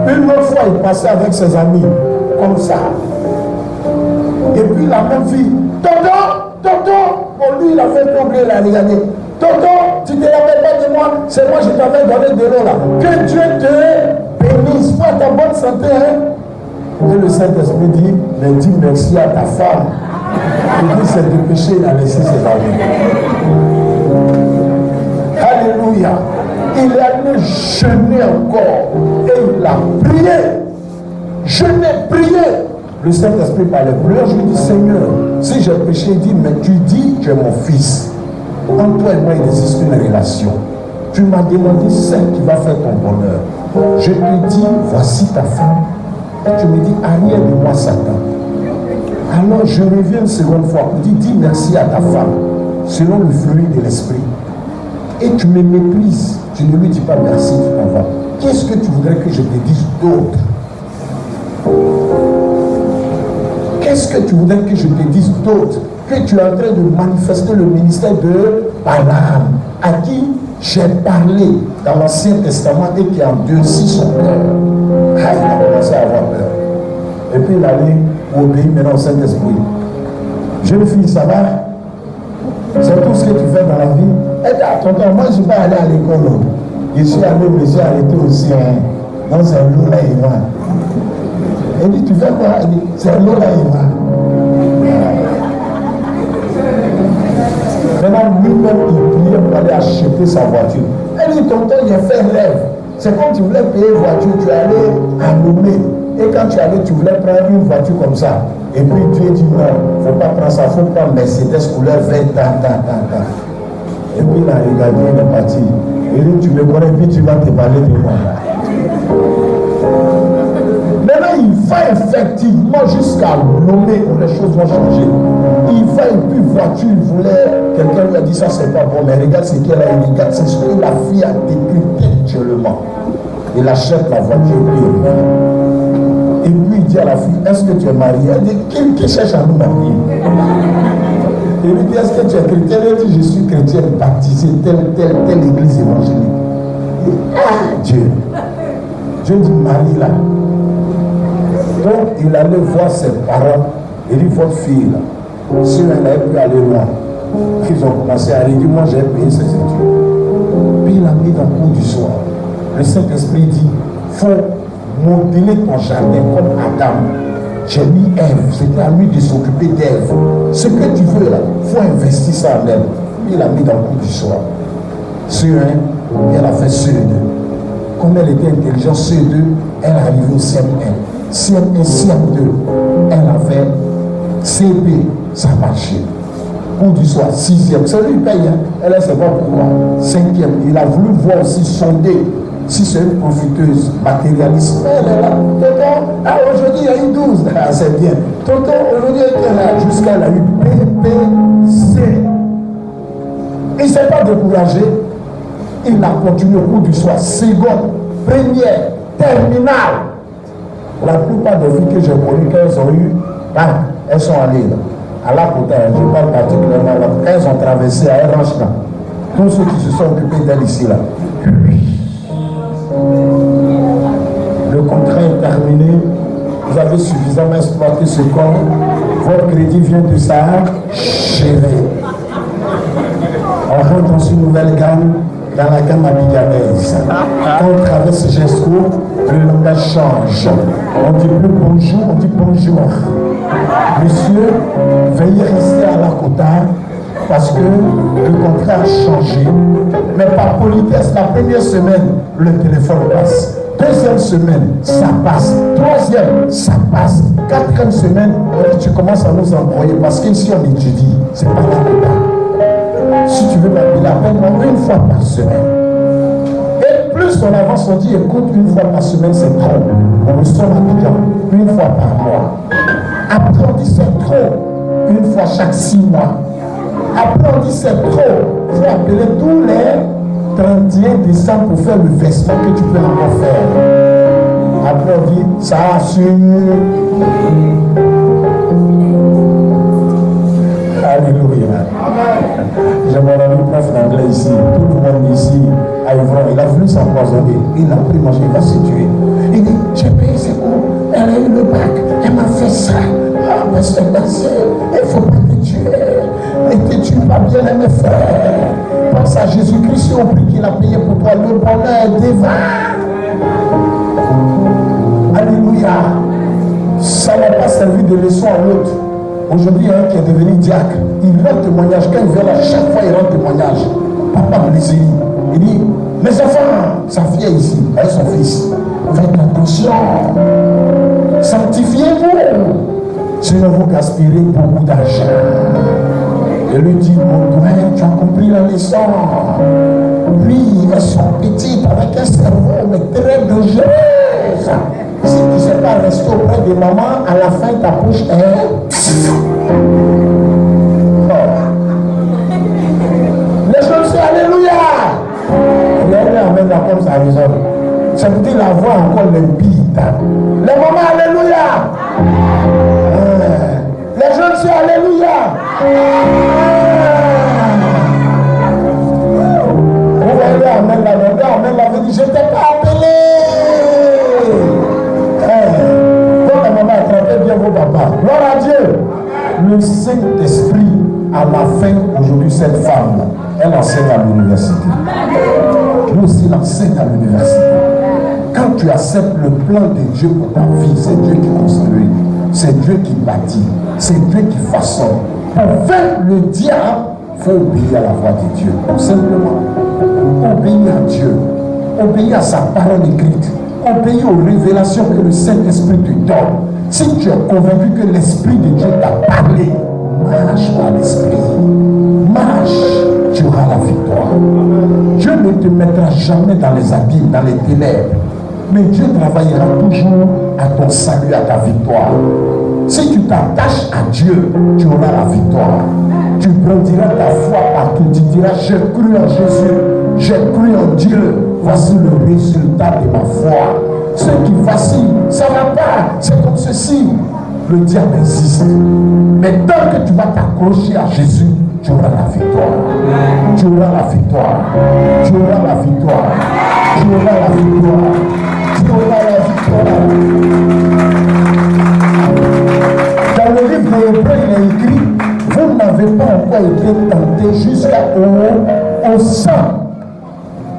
Une autre fois, il passait avec ses amis, comme ça. Et puis la même fille, Tonton, pour lui, il a fait oublier la regarder. Tonton, tu ne te rappelles pas de moi, c'est moi, je t'avais donné de l'eau là. Que Dieu te bénisse, pour ta bonne santé. Hein? Et le Saint-Esprit dit, mais dis merci à ta femme. Et puis c'est de péché, il a laissé ses amis. Alléluia. Il est allé jeûner encore. Et il a prié. Jeûner, prié. Le Saint-Esprit parlait. Je lui dis, Seigneur, si j'ai péché, il dit, mais tu dis que tu es mon fils. Entre toi et moi, il existe une relation. Tu m'as demandé celle qui va faire ton bonheur. Je te dis, voici ta femme. Et tu me dis, arrière de moi, Satan. Alors je reviens une seconde fois. Je dis merci à ta femme, selon le fruit de l'esprit. Et tu me méprises. Tu ne lui dis pas merci, tu t'en vas. Qu'est-ce que tu voudrais que je te dise d'autre? Qu'est-ce que tu voudrais que je te dise d'autre? Que tu es en train de manifester le ministère de Balaam, à qui j'ai parlé dans l'Ancien Testament et qui a endurci son cœur. Ah, il a commencé à avoir peur. Et puis il allait obéir maintenant au Saint-Esprit. Jeune fille, ça va? C'est tout ce que tu fais dans la vie? Eh, tonton, moi je ne vais pas aller à l'école. Je suis allé, mais j'ai arrêté aussi. Hein. Dans un lot là, il va. Elle dit, tu fais quoi? Elle dit, c'est un lot là, il va. Maintenant, lui-même, il priait pour aller acheter sa voiture. Elle dit, tonton, il a fait un rêve. C'est comme tu voulais payer une voiture, tu es allé à Lomé. Et quand tu allais, tu voulais prendre une voiture comme ça. Et puis Dieu dit non, il ne faut pas prendre ça, il faut prendre Mercedes couleur vert, Et puis il a regardé, il est parti. Il dit, tu me connais, puis tu vas te parler de moi. Maintenant, il va effectivement jusqu'à Lomé où les choses vont changer. Il va et puis voiture, il voulait, quelqu'un lui a dit ça c'est pas bon, mais regarde ce qu'elle a, il regarde, c'est ce que la fille a décrit textuellement. Il achète la voiture et il revient. Et puis il dit à la fille, est-ce que tu es mariée? Elle dit, qui cherche à nous marier? Il lui dit, est-ce que tu es chrétien? Elle dit, je suis chrétienne baptisée, telle église évangélique. Ah, Dieu dit, marie-la. Donc il allait voir ses parents. Il dit, votre fille là, si elle n'avait pu aller loin, ils ont commencé à dire, moi j'ai payé ses études. Puis il a mis dans le cours du soir. Le Saint-Esprit dit, il faut modeler ton jardin comme Adam. J'ai mis Ève, c'était à lui de s'occuper d'Ève. Ce que tu veux là, il faut investir ça en elle. Puis il a mis dans le cours du soir. Sur un, elle a fait CE2. Comme elle était intelligente, CE2, elle est arrivée au CM1. CM1, CM2, elle a fait CP, ça marchait. Cours du soir, 6e, c'est lui qui paye, hein. Elle ne sait pas pourquoi. 5e, il a voulu voir aussi sonder si c'est une profiteuse matérialiste. Elle est là, tonton, ah, aujourd'hui il y a eu 12, ah, c'est bien. Tonton, aujourd'hui elle est là, jusqu'à elle a eu PPC. Il ne s'est pas découragé, il a continué au cours du soir, seconde, première, terminale. La plupart des filles que j'ai connues, qu'elles ont eu, elles sont allées là. À la côté, je parle particulièrement là, elles ont traversé à Erange là. Tous ceux qui se sont occupés d'elles ici là. Le contrat est terminé, vous avez suffisamment exploité ce corps, votre crédit vient de s'achever. On rentre dans une nouvelle gamme, dans la gamme abidjanaise. Quand on traverse Gesco, le langage change. On dit plus bonjour, on dit bonjour. Monsieur, veuillez rester à la quota parce que le contrat a changé. Mais par politesse, la première semaine, le téléphone passe. Deuxième semaine, ça passe. Troisième, ça passe. Quatrième semaine, tu commences à nous envoyer parce qu'ici on étudie. C'est pas la quota. Si tu veux m'appeler, appelle-moi une fois par semaine. Et plus on avance, on dit écoute, une fois par semaine, c'est trop. On me sonne à Abidjan, une fois par mois. Après, on dit c'est trop. Une fois chaque 6 mois. dit c'est trop. Il faut appeler tous les 31 décembre pour faire le versement que tu peux encore faire. Après on dit ça assure. Alléluia. J'ai mon ami prof d'anglais ici. Tout le monde ici à Ivron. Il a voulu s'empoisonner. Il a pris manger, il va se tuer. Il dit, j'ai payé ses cours. Elle a eu le bac. Elle m'a fait ça. Ah, mais c'est passé. Il ne faut pas te tuer. Ne te tue pas, bien aimé frère. Pense à Jésus-Christ au prix qu'il a payé pour toi. Le bonheur est divin. Alléluia. Ça n'a pas servi de leçon à l'autre. Aujourd'hui, il y a un qui est devenu diacre. Il rend témoignage. Quand il vient là, chaque fois, il rend témoignage. Papa Blessé. Il dit, mes enfants, sa fille est ici, avec son fils. Faites attention. Sanctifiez-vous. Sinon, vous gaspillez beaucoup d'argent. Et lui dit, mon doigt, tu as compris la leçon. Lui, elles sont petites, avec un cerveau, mais très dangereux. Si tu ne sais pas rester auprès de maman, à la fin, ta bouche est... Les gens disent Alléluia. Regardez, amène la comme ça résonne. Ça veut dire la voix encore limpide. Les mamans, Alléluia. Les gens disent Alléluia. Vous voyez, amène la veut dire, je ne t'ai pas appelé. Votre maman attrapez bien vos papas. Gloire à Dieu. Le Saint-Esprit a la fin aujourd'hui, cette femme, elle enseigne à l'université. Nous aussi, elle enseigne à l'université. Quand tu acceptes le plan de Dieu pour ta vie, c'est Dieu qui construit, c'est Dieu qui bâtit, c'est Dieu qui façonne. Pour vaincre le diable, il faut obéir à la voix de Dieu. Tout simplement. Obéir à Dieu. Obéir à sa parole écrite. Obéir aux révélations que le Saint-Esprit te donne. Si tu es convaincu que l'Esprit de Dieu t'a parlé, marche par l'Esprit. Marche, tu auras la victoire. Dieu ne te mettra jamais dans les abîmes, dans les ténèbres. Mais Dieu travaillera toujours à ton salut, à ta victoire. Si tu t'attaches à Dieu, tu auras la victoire. Tu brandiras ta foi partout. Tu diras, j'ai cru en Jésus, j'ai cru en Dieu. Voici le résultat de ma foi. Ceux qui vacillent, ça ne va pas. C'est comme ceci. Le diable existe. Mais tant que tu vas t'accrocher à Jésus, tu auras la victoire. Tu auras la victoire. Tu auras la victoire. Tu auras la victoire. Tu auras la victoire. Dans le livre de Hébreux, il est écrit, vous n'avez pas encore été tenté jusqu'au sang.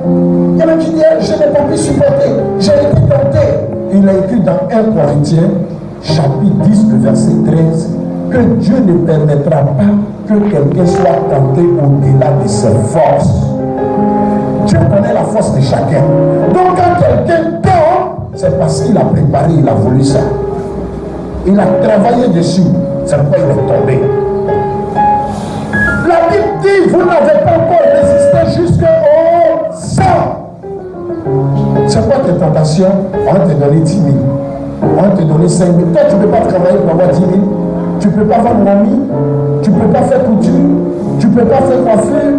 Il y en a qui disent, je n'ai pas pu supporter, j'ai été tenté. Il est écrit dans 1 Corinthiens, chapitre 10, le verset 13, que Dieu ne permettra pas que quelqu'un soit tenté au-delà de ses forces. Dieu connaît la force de chacun. Donc quand quelqu'un tombe, c'est parce qu'il a préparé, il a voulu ça. Il a travaillé dessus, c'est pourquoi il est tombé. La Bible dit, vous n'avez pas encore résisté jusqu'au sang. C'est quoi tes tentations? On va te donner 10 000. On va te donner 5 000. Toi, tu ne peux pas travailler pour avoir 10 000. Tu ne peux pas vendre mamie. Tu ne peux pas faire couture. Tu ne peux pas faire coiffure.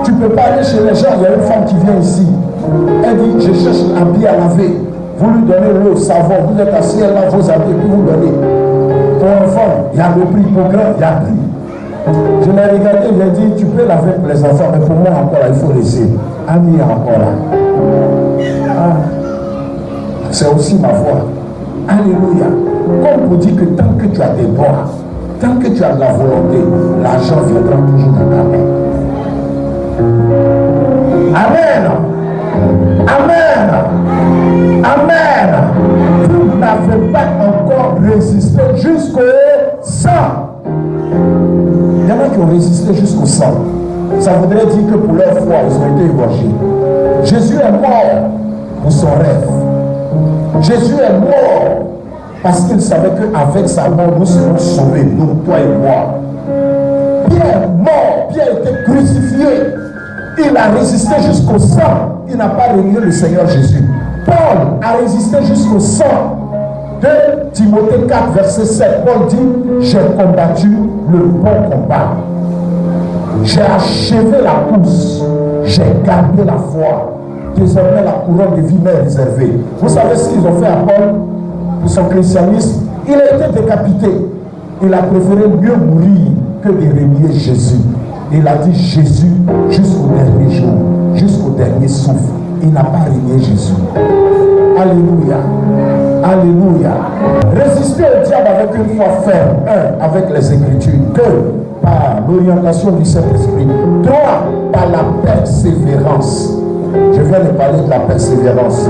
Tu ne peux pas aller chez les gens. Il y a une femme qui vient ici. Elle dit, je cherche un habit à laver. Vous lui donnez l'eau, savon. Vous êtes assis, elle lave vos habits et puis vous donnez. Pour enfant, il y a le prix. Pour grand, il y a le prix. Je l'ai regardé, j'ai dit, tu peux laver pour les enfants, mais pour moi encore là, il faut laisser. Ami encore là. Ah. C'est aussi ma voix. Alléluia. Comme pour dire que tant que tu as des droits, tant que tu as de la volonté, l'argent viendra toujours dans ta main. Amen. Amen. Amen. Vous n'avez pas encore résisté jusqu'au sang. Il y en a qui ont résisté jusqu'au sang. Ça voudrait dire que pour leur foi, ils ont été égorgés. Jésus est mort pour son rêve. Jésus est mort parce qu'il savait qu'avec sa mort, nous serons sauvés, nous, toi et moi. Pierre est mort, Pierre était crucifié. Il a résisté jusqu'au sang. Il n'a pas renié le Seigneur Jésus. Paul a résisté jusqu'au sang. De Timothée 4, verset 7, Paul dit, j'ai combattu le bon combat. J'ai achevé la course. J'ai gardé la foi. Désormais, la couronne de vie m'est réservée. Vous savez ce qu'ils ont fait à Paul pour son christianisme? Il a été décapité. Il a préféré mieux mourir que de renier Jésus. Il a dit Jésus jusqu'au dernier jour, jusqu'au dernier souffle. Il n'a pas renié Jésus. Alléluia. Alléluia. Résister au diable avec une foi ferme. 1. Avec les Écritures. 2. Par l'orientation du Saint-Esprit. 3. Par la persévérance. Je viens de parler de la persévérance.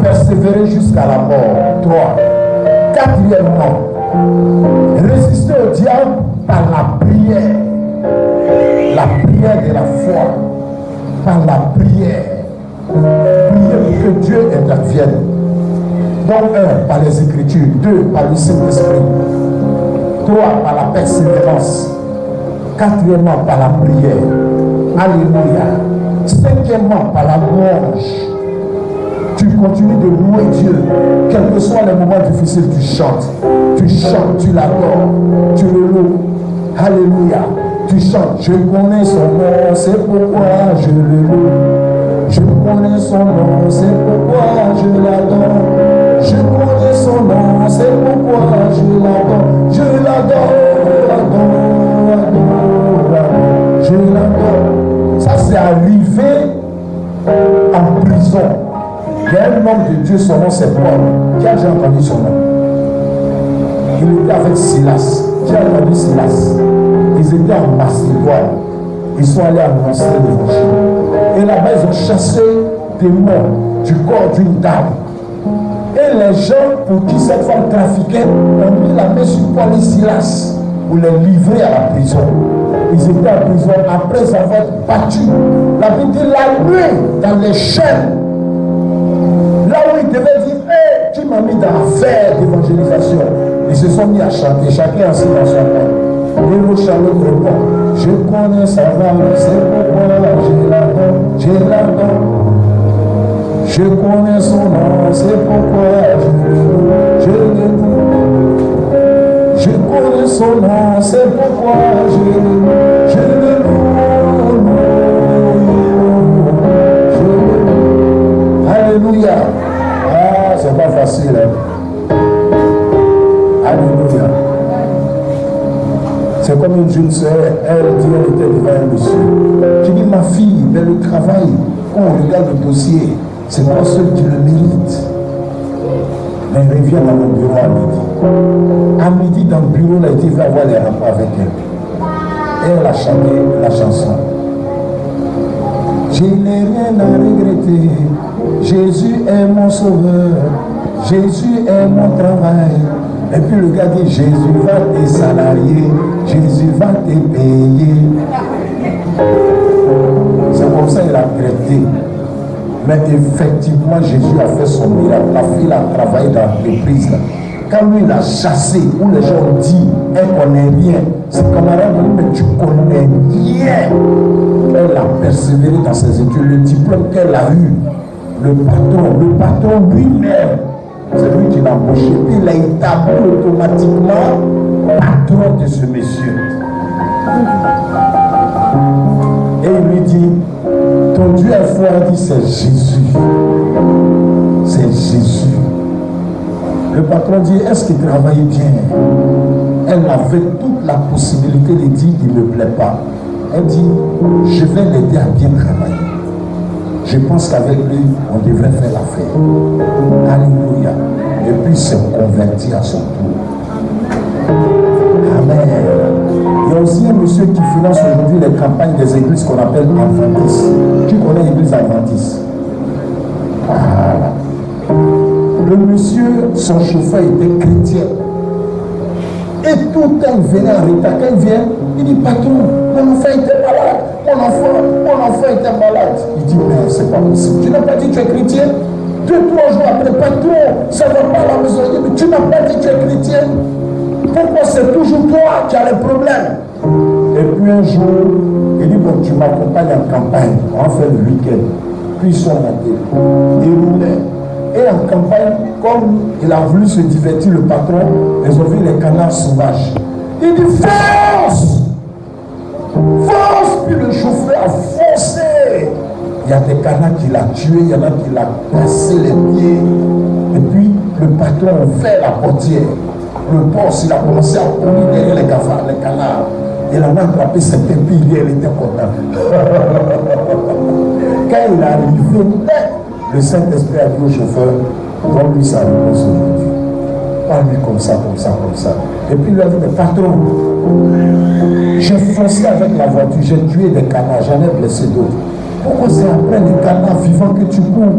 Persévérer jusqu'à la mort. 3. Quatrièmement, résister au diable par la prière. La prière de la foi. Par la prière. Prier pour que Dieu intervienne. Donc 1, par les Écritures. 2, par le Saint-Esprit. 3, par la persévérance. 4, par la prière. Alléluia. 5, par la louange. Tu continues de louer Dieu. Quels que soient les moments difficiles, tu chantes. Tu chantes, tu l'adores. Tu le loues. Alléluia. Tu chantes. Je connais son nom, c'est pourquoi je le loue. Je connais son nom, c'est pourquoi je l'adore. Je connais son nom, c'est pourquoi je l'adore. Je l'adore, adore. Je l'adore. Ça, c'est arrivé en prison. Il y a un homme de Dieu, son nom c'est Paul. Qui a déjà entendu son nom? Il était avec Silas. Qui a entendu Silas? Ils étaient en Macédoine. Ils sont allés annoncer l'évangile. Et là-bas, ils ont chassé des morts du corps d'une dame. Et les gens pour qui cette femme trafiquait ont mis la main sur Paul et Silas pour les livrer à la prison. Ils étaient en prison après avoir battu. La Bible dit la nuit dans les chaînes. Là où ils devaient dire, hey, tu m'as mis dans l'affaire d'évangélisation. Ils se sont mis à chanter, chacun assis dans son coin. Et le Charlot répond, je connais sa voix, c'est pourquoi je l'adore, je l'adore. Je connais son nom, c'est pourquoi je le loue. Je connais son nom, c'est pourquoi je le loue. Alléluia. Ah, c'est pas facile. Hein? Alléluia. C'est comme une jeune sœur, elle dit, elle était devant un monsieur. Je dis, ma fille, mais le travail, quand on regarde le dossier, c'est pas ceux qui le méritent. Mais elle revient dans mon bureau à midi. À midi, dans le bureau, elle a été voir les rapports avec elle. Et elle a chanté la chanson. Je n'ai rien à regretter. Jésus est mon sauveur. Jésus est mon travail. Et puis le gars dit, Jésus va te salarier. Jésus va te payer. C'est comme ça qu'il a traité. Mais effectivement, Jésus a fait son miracle. La fille a travaillé dans l'entreprise. Quand lui, il a chassé, où les gens ont dit, elle ne connaît rien. Ses camarades ont dit, mais tu connais rien. Elle a persévéré dans ses études. Le diplôme qu'elle a eu, le patron lui-même, c'est lui qui l'a embauché. Puis il a établi automatiquement patron de ce monsieur. Et il lui dit, ton Dieu est fort, il dit, c'est Jésus. C'est Jésus. Le patron dit, est-ce qu'il travaille bien? Elle avait toute la possibilité de dire qu'il ne me plaît pas. Elle dit, je vais l'aider à bien travailler. Je pense qu'avec lui, on devrait faire l'affaire. Alléluia. Et puis il s'est converti à son tour. Amen. Il y a aussi un monsieur qui finance aujourd'hui les campagnes des églises qu'on appelle adventistes. Qui connaît l'église adventiste? Voilà. Le monsieur, son chauffeur était chrétien. Et tout le temps, il venait en retard. Quand il vient, il dit, patron, mon enfant était malade. Mon enfant était malade. Il dit, mais c'est pas possible. Tu n'as pas dit que tu es chrétien? 2-3 jours après, patron, ça ne va pas à la maison. Il dit, mais tu n'as pas dit que tu es chrétien? Pourquoi c'est toujours toi qui as les problèmes? Et puis un jour, il dit, bon, tu m'accompagnes en campagne. On va faire le week-end. Puis ils sont montés. Ils roulaient. Et en campagne, comme il a voulu se divertir, le patron, ils ont vu les canards sauvages. Il dit, force! Force! puis le chauffeur a foncé. Il y a des canards qui l'ont tué, il y en a qui l'ont cassé les pieds. Et puis le patron a ouvert la portière. Le boss, il a commencé à courir derrière les cafards, les canards. Il en a attrapé cette épée, il était content. Quand il est arrivé, le Saint-Esprit a dit au chauffeur, donne-lui sa réponse aujourd'hui. Parle-lui comme ça, comme ça, comme ça. Et puis il a dit, mais patron, j'ai foncé avec la voiture, j'ai tué des canards, j'en ai blessé d'autres. Pourquoi c'est après les canards vivants que tu cours?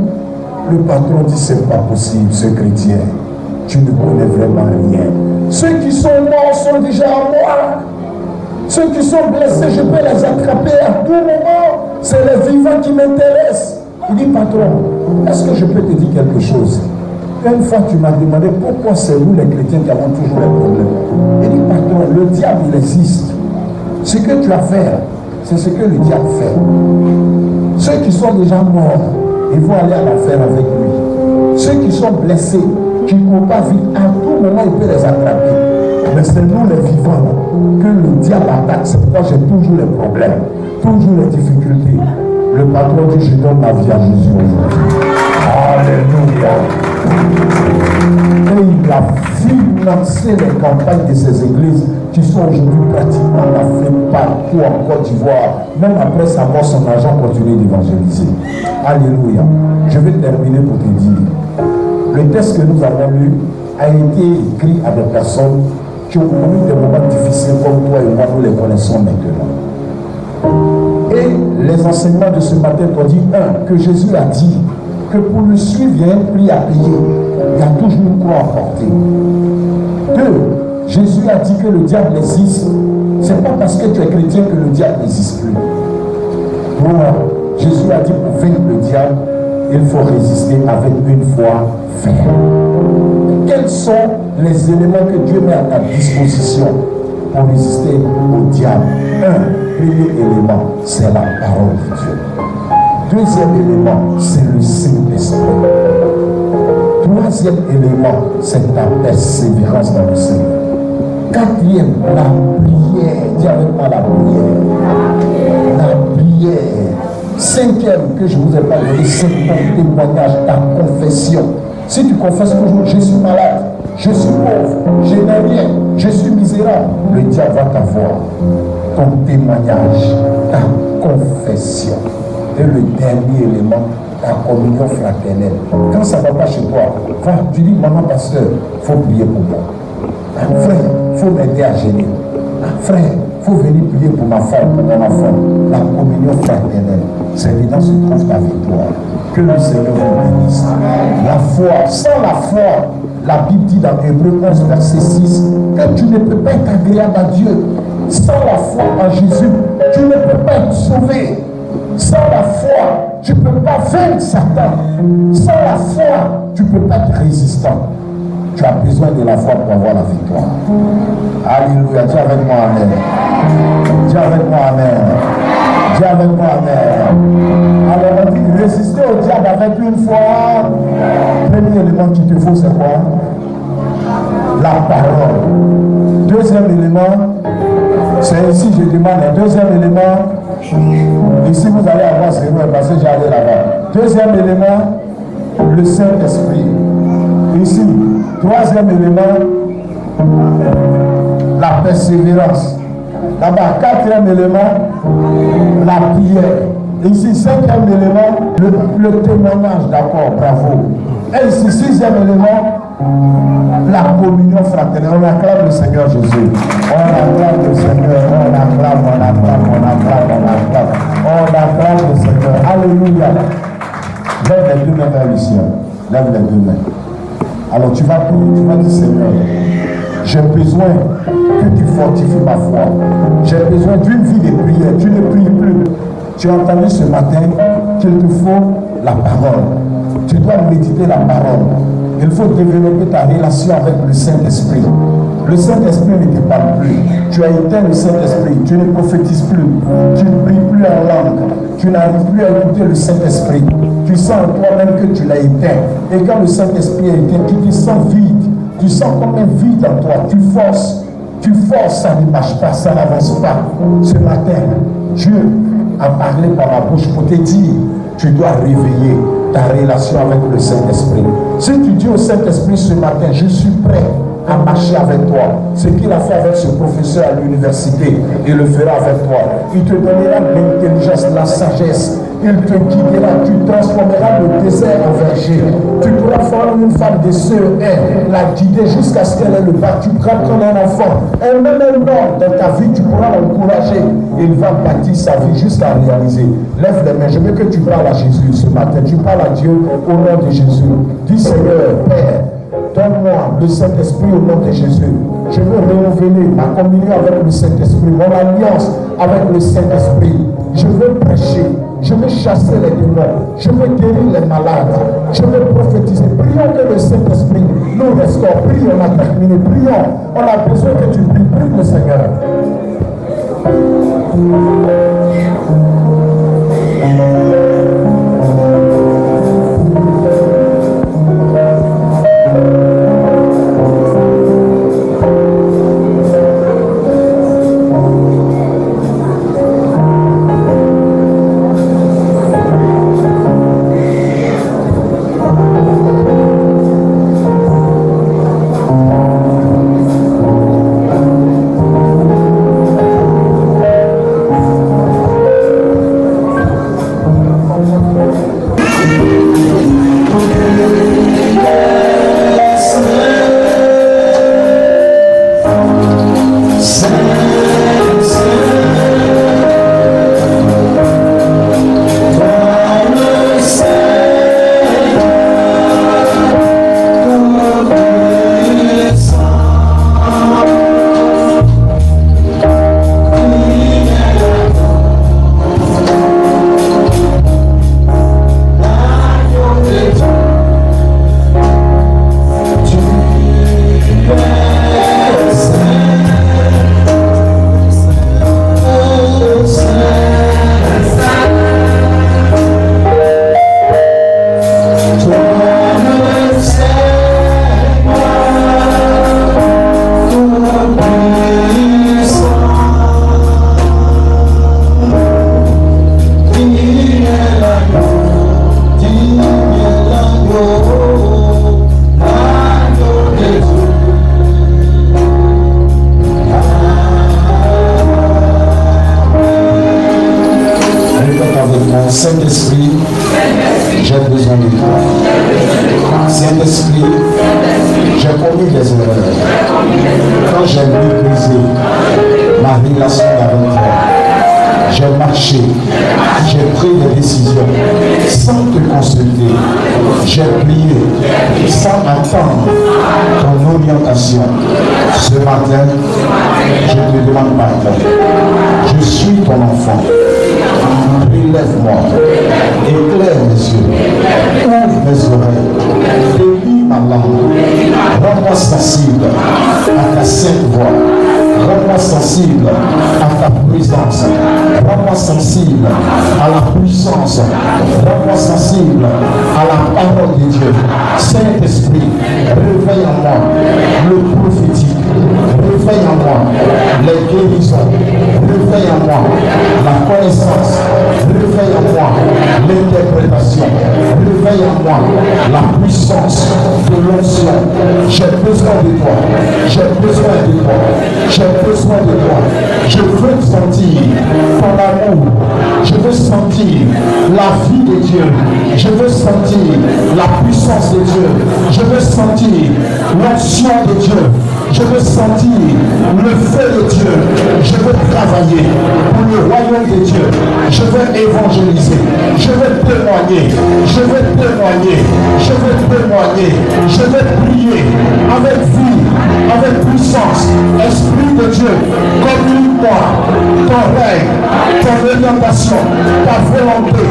Le patron dit, c'est pas possible, ce chrétien. Tu ne connais vraiment rien. Ceux qui sont morts sont déjà morts. Ceux qui sont blessés, je peux les attraper à tout moment. C'est les vivants qui m'intéressent. Il dit, patron, est-ce que je peux te dire quelque chose? Une fois, tu m'as demandé pourquoi c'est nous les chrétiens qui avons toujours les problèmes. Il dit, patron, le diable, il existe. Ce que tu as fait, c'est ce que le diable fait. Ceux qui sont déjà morts, ils vont aller à l'enfer avec lui. Ceux qui sont blessés, qui ne courent pas vite, à tout moment, il peut les attraper. Mais c'est nous les vivants que le diable attaque. C'est pourquoi j'ai toujours les problèmes, toujours les difficultés. Le patron dit, je donne ma vie à Jésus aujourd'hui. Alléluia. Et il a financé les campagnes de ces églises qui sont aujourd'hui pratiquement en Afrique, partout en Côte d'Ivoire. Même après sa mort, son argent continue d'évangéliser. Alléluia. Je vais terminer pour te dire. Le texte que nous avons lu a été écrit à des personnes qui ont connu des moments difficiles comme toi et moi, nous les connaissons maintenant. Et les enseignements de ce matin t'ont dit, que Jésus a dit que pour le suivre, il y a un prix à payer. Il y a toujours une croix à porter. 2, Jésus a dit que le diable existe. Ce n'est pas parce que tu es chrétien que le diable n'existe plus. 3, Jésus a dit pour vaincre le diable, il faut résister avec une foi ferme. Quels sont les éléments que Dieu met à ta disposition pour résister au diable? 1, premier élément, c'est la parole de Dieu. Deuxième élément, c'est le Saint-Esprit. Troisième élément, c'est ta persévérance dans le Seigneur. Quatrième, la prière. Dis avec moi la prière. La prière. Cinquième, que je ne vous ai pas donné, c'est ton témoignage, ta confession. Si tu confesses toujours, je suis malade, je suis pauvre, je n'ai rien, je suis misérable, le diable va t'avoir. Ton témoignage, ta confession. Et le dernier élément, ta communion fraternelle. Quand ça ne va pas chez toi, va, tu dis, maman, pasteur, il faut prier pour moi. Frère, il faut m'aider à gêner. Frère, il faut venir prier pour ma femme, pour mon enfant. La communion fraternelle, c'est dedans se trouve ta victoire. Que le Seigneur vous bénisse. La foi, sans la foi, la Bible dit dans Hébreux 11, verset 6, que tu ne peux pas être agréable à Dieu. Sans la foi en Jésus, tu ne peux pas être sauvé. Sans la foi, tu ne peux pas vaincre Satan. Sans la foi, tu ne peux pas être résistant. Tu as besoin de la foi pour avoir la victoire. Alléluia. Dis avec moi Amen. Dis avec moi Amen. Dis avec moi Amen. Alors on dit résister au diable avec une foi. Premier élément qu'il te faut, c'est quoi? La parole. Deuxième élément, c'est ici je demande un deuxième élément. Ici vous allez avoir 0 parce que j'allais là-bas. Deuxième élément, le Saint-Esprit. Ici, troisième élément, la persévérance. Là-bas, quatrième élément, la prière. Ici, cinquième élément, le témoignage, d'accord, bravo. Et ici, sixième élément, la communion fraternelle. On acclame le Seigneur Jésus. On acclame le Seigneur. On acclame, on acclame, on acclame, on acclame. On acclame le Seigneur. Alléluia. Lève les deux mains vers le ciel. Lève les deux mains. Alors tu vas prier, tu vas dire Seigneur, j'ai besoin que tu fortifies ma foi. J'ai besoin d'une vie de prière. Tu ne pries plus. Tu as entendu ce matin qu'il te faut la parole. Tu dois méditer la parole. Il faut développer ta relation avec le Saint-Esprit. Le Saint-Esprit ne te parle plus. Tu as éteint le Saint-Esprit. Tu ne prophétises plus. Tu ne pries plus en langue. Tu n'arrives plus à écouter le Saint-Esprit. Tu sens en toi-même que tu l'as éteint. Et quand le Saint-Esprit est éteint, tu te sens vide. Tu sens comme un vide en toi. Tu forces, ça ne marche pas, ça n'avance pas. Ce matin, Dieu a parlé par ma bouche pour te dire, tu dois réveiller ta relation avec le Saint-Esprit. Si tu dis au Saint-Esprit ce matin, je suis prêt à marcher avec toi, ce qu'il a fait avec ce professeur à l'université, il le fera avec toi. Il te donnera l'intelligence, la sagesse, il te guidera, tu transformeras le désert en verger. Tu pourras faire une femme de sœur, la guider jusqu'à ce qu'elle ait le bac. Tu pourras prendre un enfant, un même homme dans ta vie, tu pourras l'encourager. Il va bâtir sa vie jusqu'à réaliser. Lève les mains, je veux que tu parles à Jésus ce matin. Tu parles à Dieu au nom de Jésus. Dis Seigneur, Père, donne-moi le Saint-Esprit au nom de Jésus. Je veux renouveler ma communion avec le Saint-Esprit, mon alliance avec le Saint-Esprit. Je veux prêcher, je veux chasser les démons, je veux guérir les malades, je veux prophétiser. Prions que le Saint-Esprit nous restaure. Prions, on a terminé. Prions, on a besoin que tu pries. Prie le Seigneur. Saint-Esprit, j'ai besoin de toi. Saint-Esprit, j'ai commis des erreurs. Quand j'ai méprisé ma relation avec toi, j'ai marché, j'ai pris des décisions sans te consulter. J'ai prié sans attendre ton orientation. Ce matin, je te demande pardon. Je suis ton enfant. Relève-moi, éclaire mes yeux, ouvre mes oreilles, délivre ma langue, rends-moi sensible à ta sainte voix, rends-moi sensible à ta présence, rends-moi sensible à la puissance, rends-moi sensible à la parole de Dieu. Saint-Esprit, réveille en moi le prophétique, réveille en moi les guérisons, réveille en moi la connaissance, réveille en moi l'interprétation, réveille en moi la puissance de l'onction. J'ai besoin de toi, j'ai besoin de toi, j'ai besoin de toi. Je veux sentir ton amour, je veux sentir la vie de Dieu, je veux sentir la puissance de Dieu, je veux sentir l'onction de Dieu, je veux sentir le feu de Dieu, je veux travailler pour le royaume de Dieu, je veux évangéliser, je veux témoigner, je veux témoigner, je veux témoigner, je veux prier avec vie, avec puissance. Esprit de Dieu, communique-moi ton règne, ton orientation, ta volonté,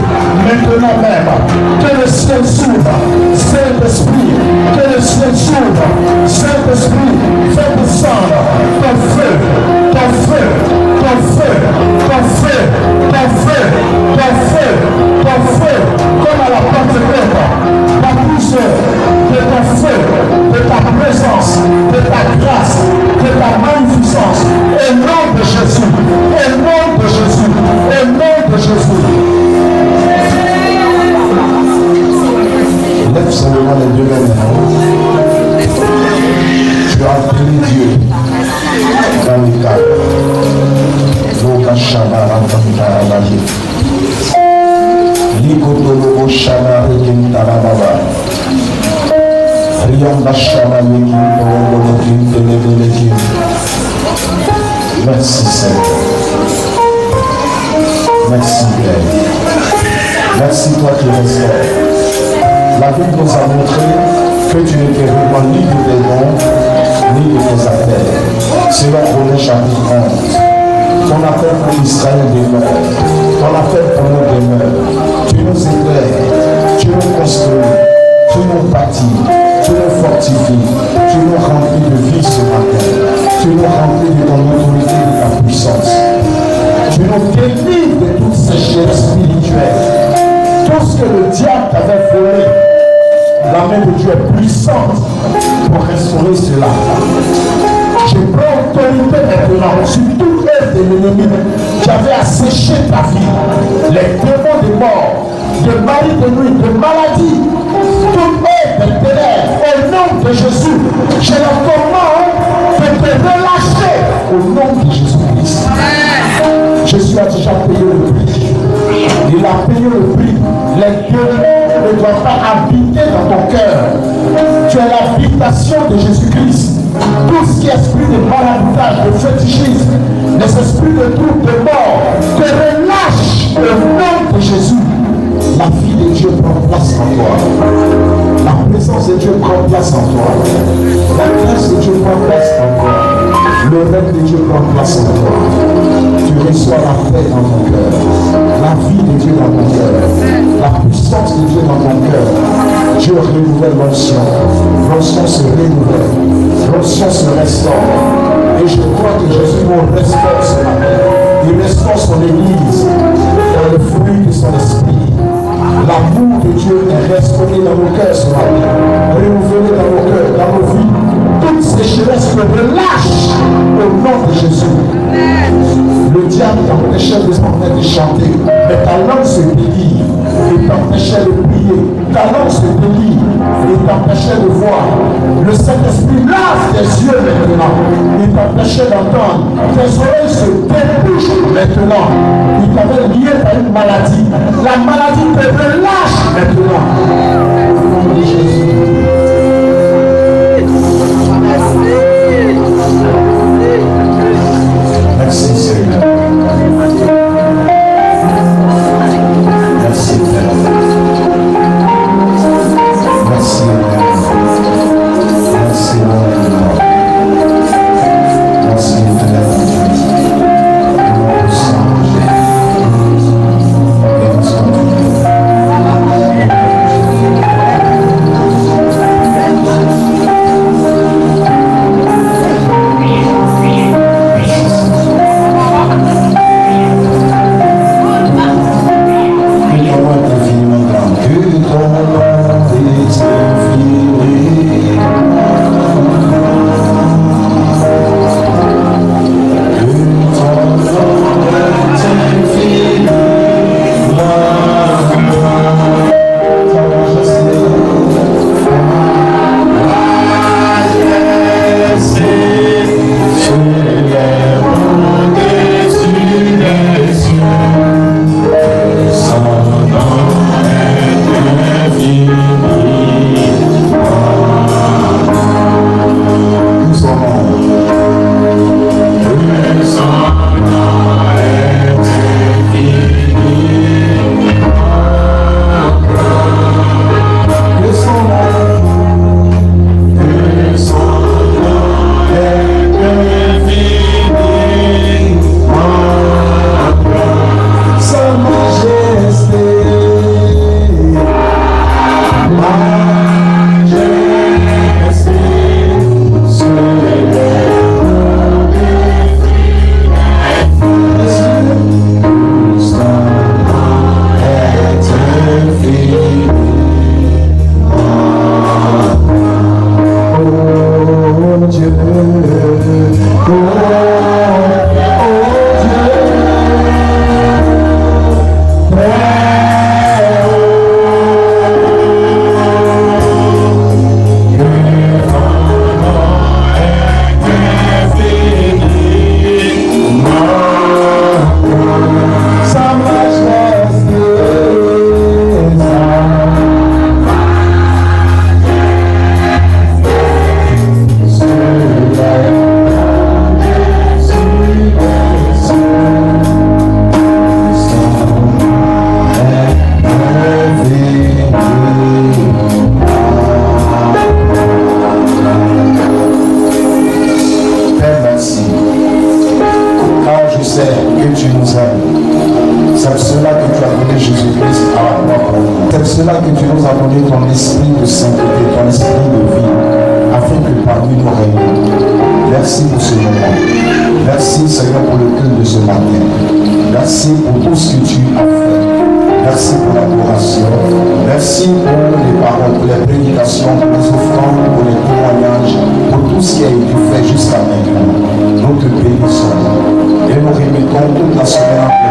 maintenant même. Que le ciel s'ouvre, Saint-Esprit, que le ciel s'ouvre, Saint-Esprit, fais descendre ton feu, ton feu, ton feu, ton feu, ton feu, ton feu, ton feu, comme à la Pentecôte, la poussière de ton feu, de ta présence, de ta grâce, de ta magnificence, au nom de Jésus, au nom de Jésus, au Likotolo Shama Rekin Tarababa. Riamba Shama Rekin Televilekin. Merci Seigneur. Merci Père. Merci toi qui restaures. La Bible nous a montré que tu n'étais vraiment ni de tes dons, ni de tes affaires. Selon Romains chapitre 11. Ton appel pour Israël demeure. Ton appel pour nous demeure. Tu nous éclaires. Tu nous construis. Tu nous bâtis. Tu nous fortifies. Tu nous remplis de vie ce matin. Tu nous remplis de ton autorité et de ta puissance. Tu nous délivres de toutes ces choses spirituelles. Tout ce que le diable t'avait volé, la main de Dieu est puissante pour restaurer cela. Je prends autorité maintenant sur toute œuvre de l'ennemi qui avait asséché ta vie, les démons de mort, de mari de nuit, de maladie, toute œuvre de ténèbres, au nom de Jésus, je leur commande de te relâcher au nom de Jésus-Christ. Jésus a déjà payé le prix. Il a payé le prix. Les démons ne doivent pas habiter dans ton cœur. Tu es l'habitation de Jésus-Christ. Tout ce qui est esprit de maraboutage, de fétichisme, les esprits de trouble, de mort, te relâche au nom de Jésus. La vie de Dieu prend place en toi. La présence de Dieu prend place en toi. La grâce de Dieu prend place en toi. Le règne de Dieu prend place en toi. Tu reçois la paix dans ton cœur. La vie de Dieu dans ton cœur. La puissance de Dieu dans ton cœur. Dieu renouvelle l'onction. L'onction se renouvelle. L'onction se restaure. Et je crois que Jésus nous restaure ce matin. Il restaure son Église dans le fruit de son esprit. L'amour de Dieu est restauré dans nos cœurs ce matin. Renouvelé dans nos cœurs, dans nos vies. Toutes ces choses se relâchent au nom de Jésus. Le diable t'empêchait de chanter, mais ta langue se délivre. Il t'empêchait de prier. Ta langue se délivre. Il t'empêchait de voir. Le Saint-Esprit lave tes yeux maintenant. Il t'empêchait d'entendre. Tes oreilles se débouchent maintenant. Il t'avait lié à une maladie. La maladie te relâche maintenant. Au nom de Jésus. Merci Seigneur. Merci Père. Merci Merci Merci Père. C'est cela que tu as donné Jésus-Christ à la croix pour nous. C'est cela que tu nous as donné ton esprit de sainteté, ton esprit de vie, afin que parmi nous règne. Merci pour ce moment. Merci Seigneur pour le culte de ce matin. Merci pour tout ce que tu as fait. Merci pour l'adoration. Merci pour les paroles, pour les prédications, pour les offrandes, pour les témoignages, pour tout ce qui a été fait jusqu'à maintenant. Nous te bénissons et nous remettons toute la semaine en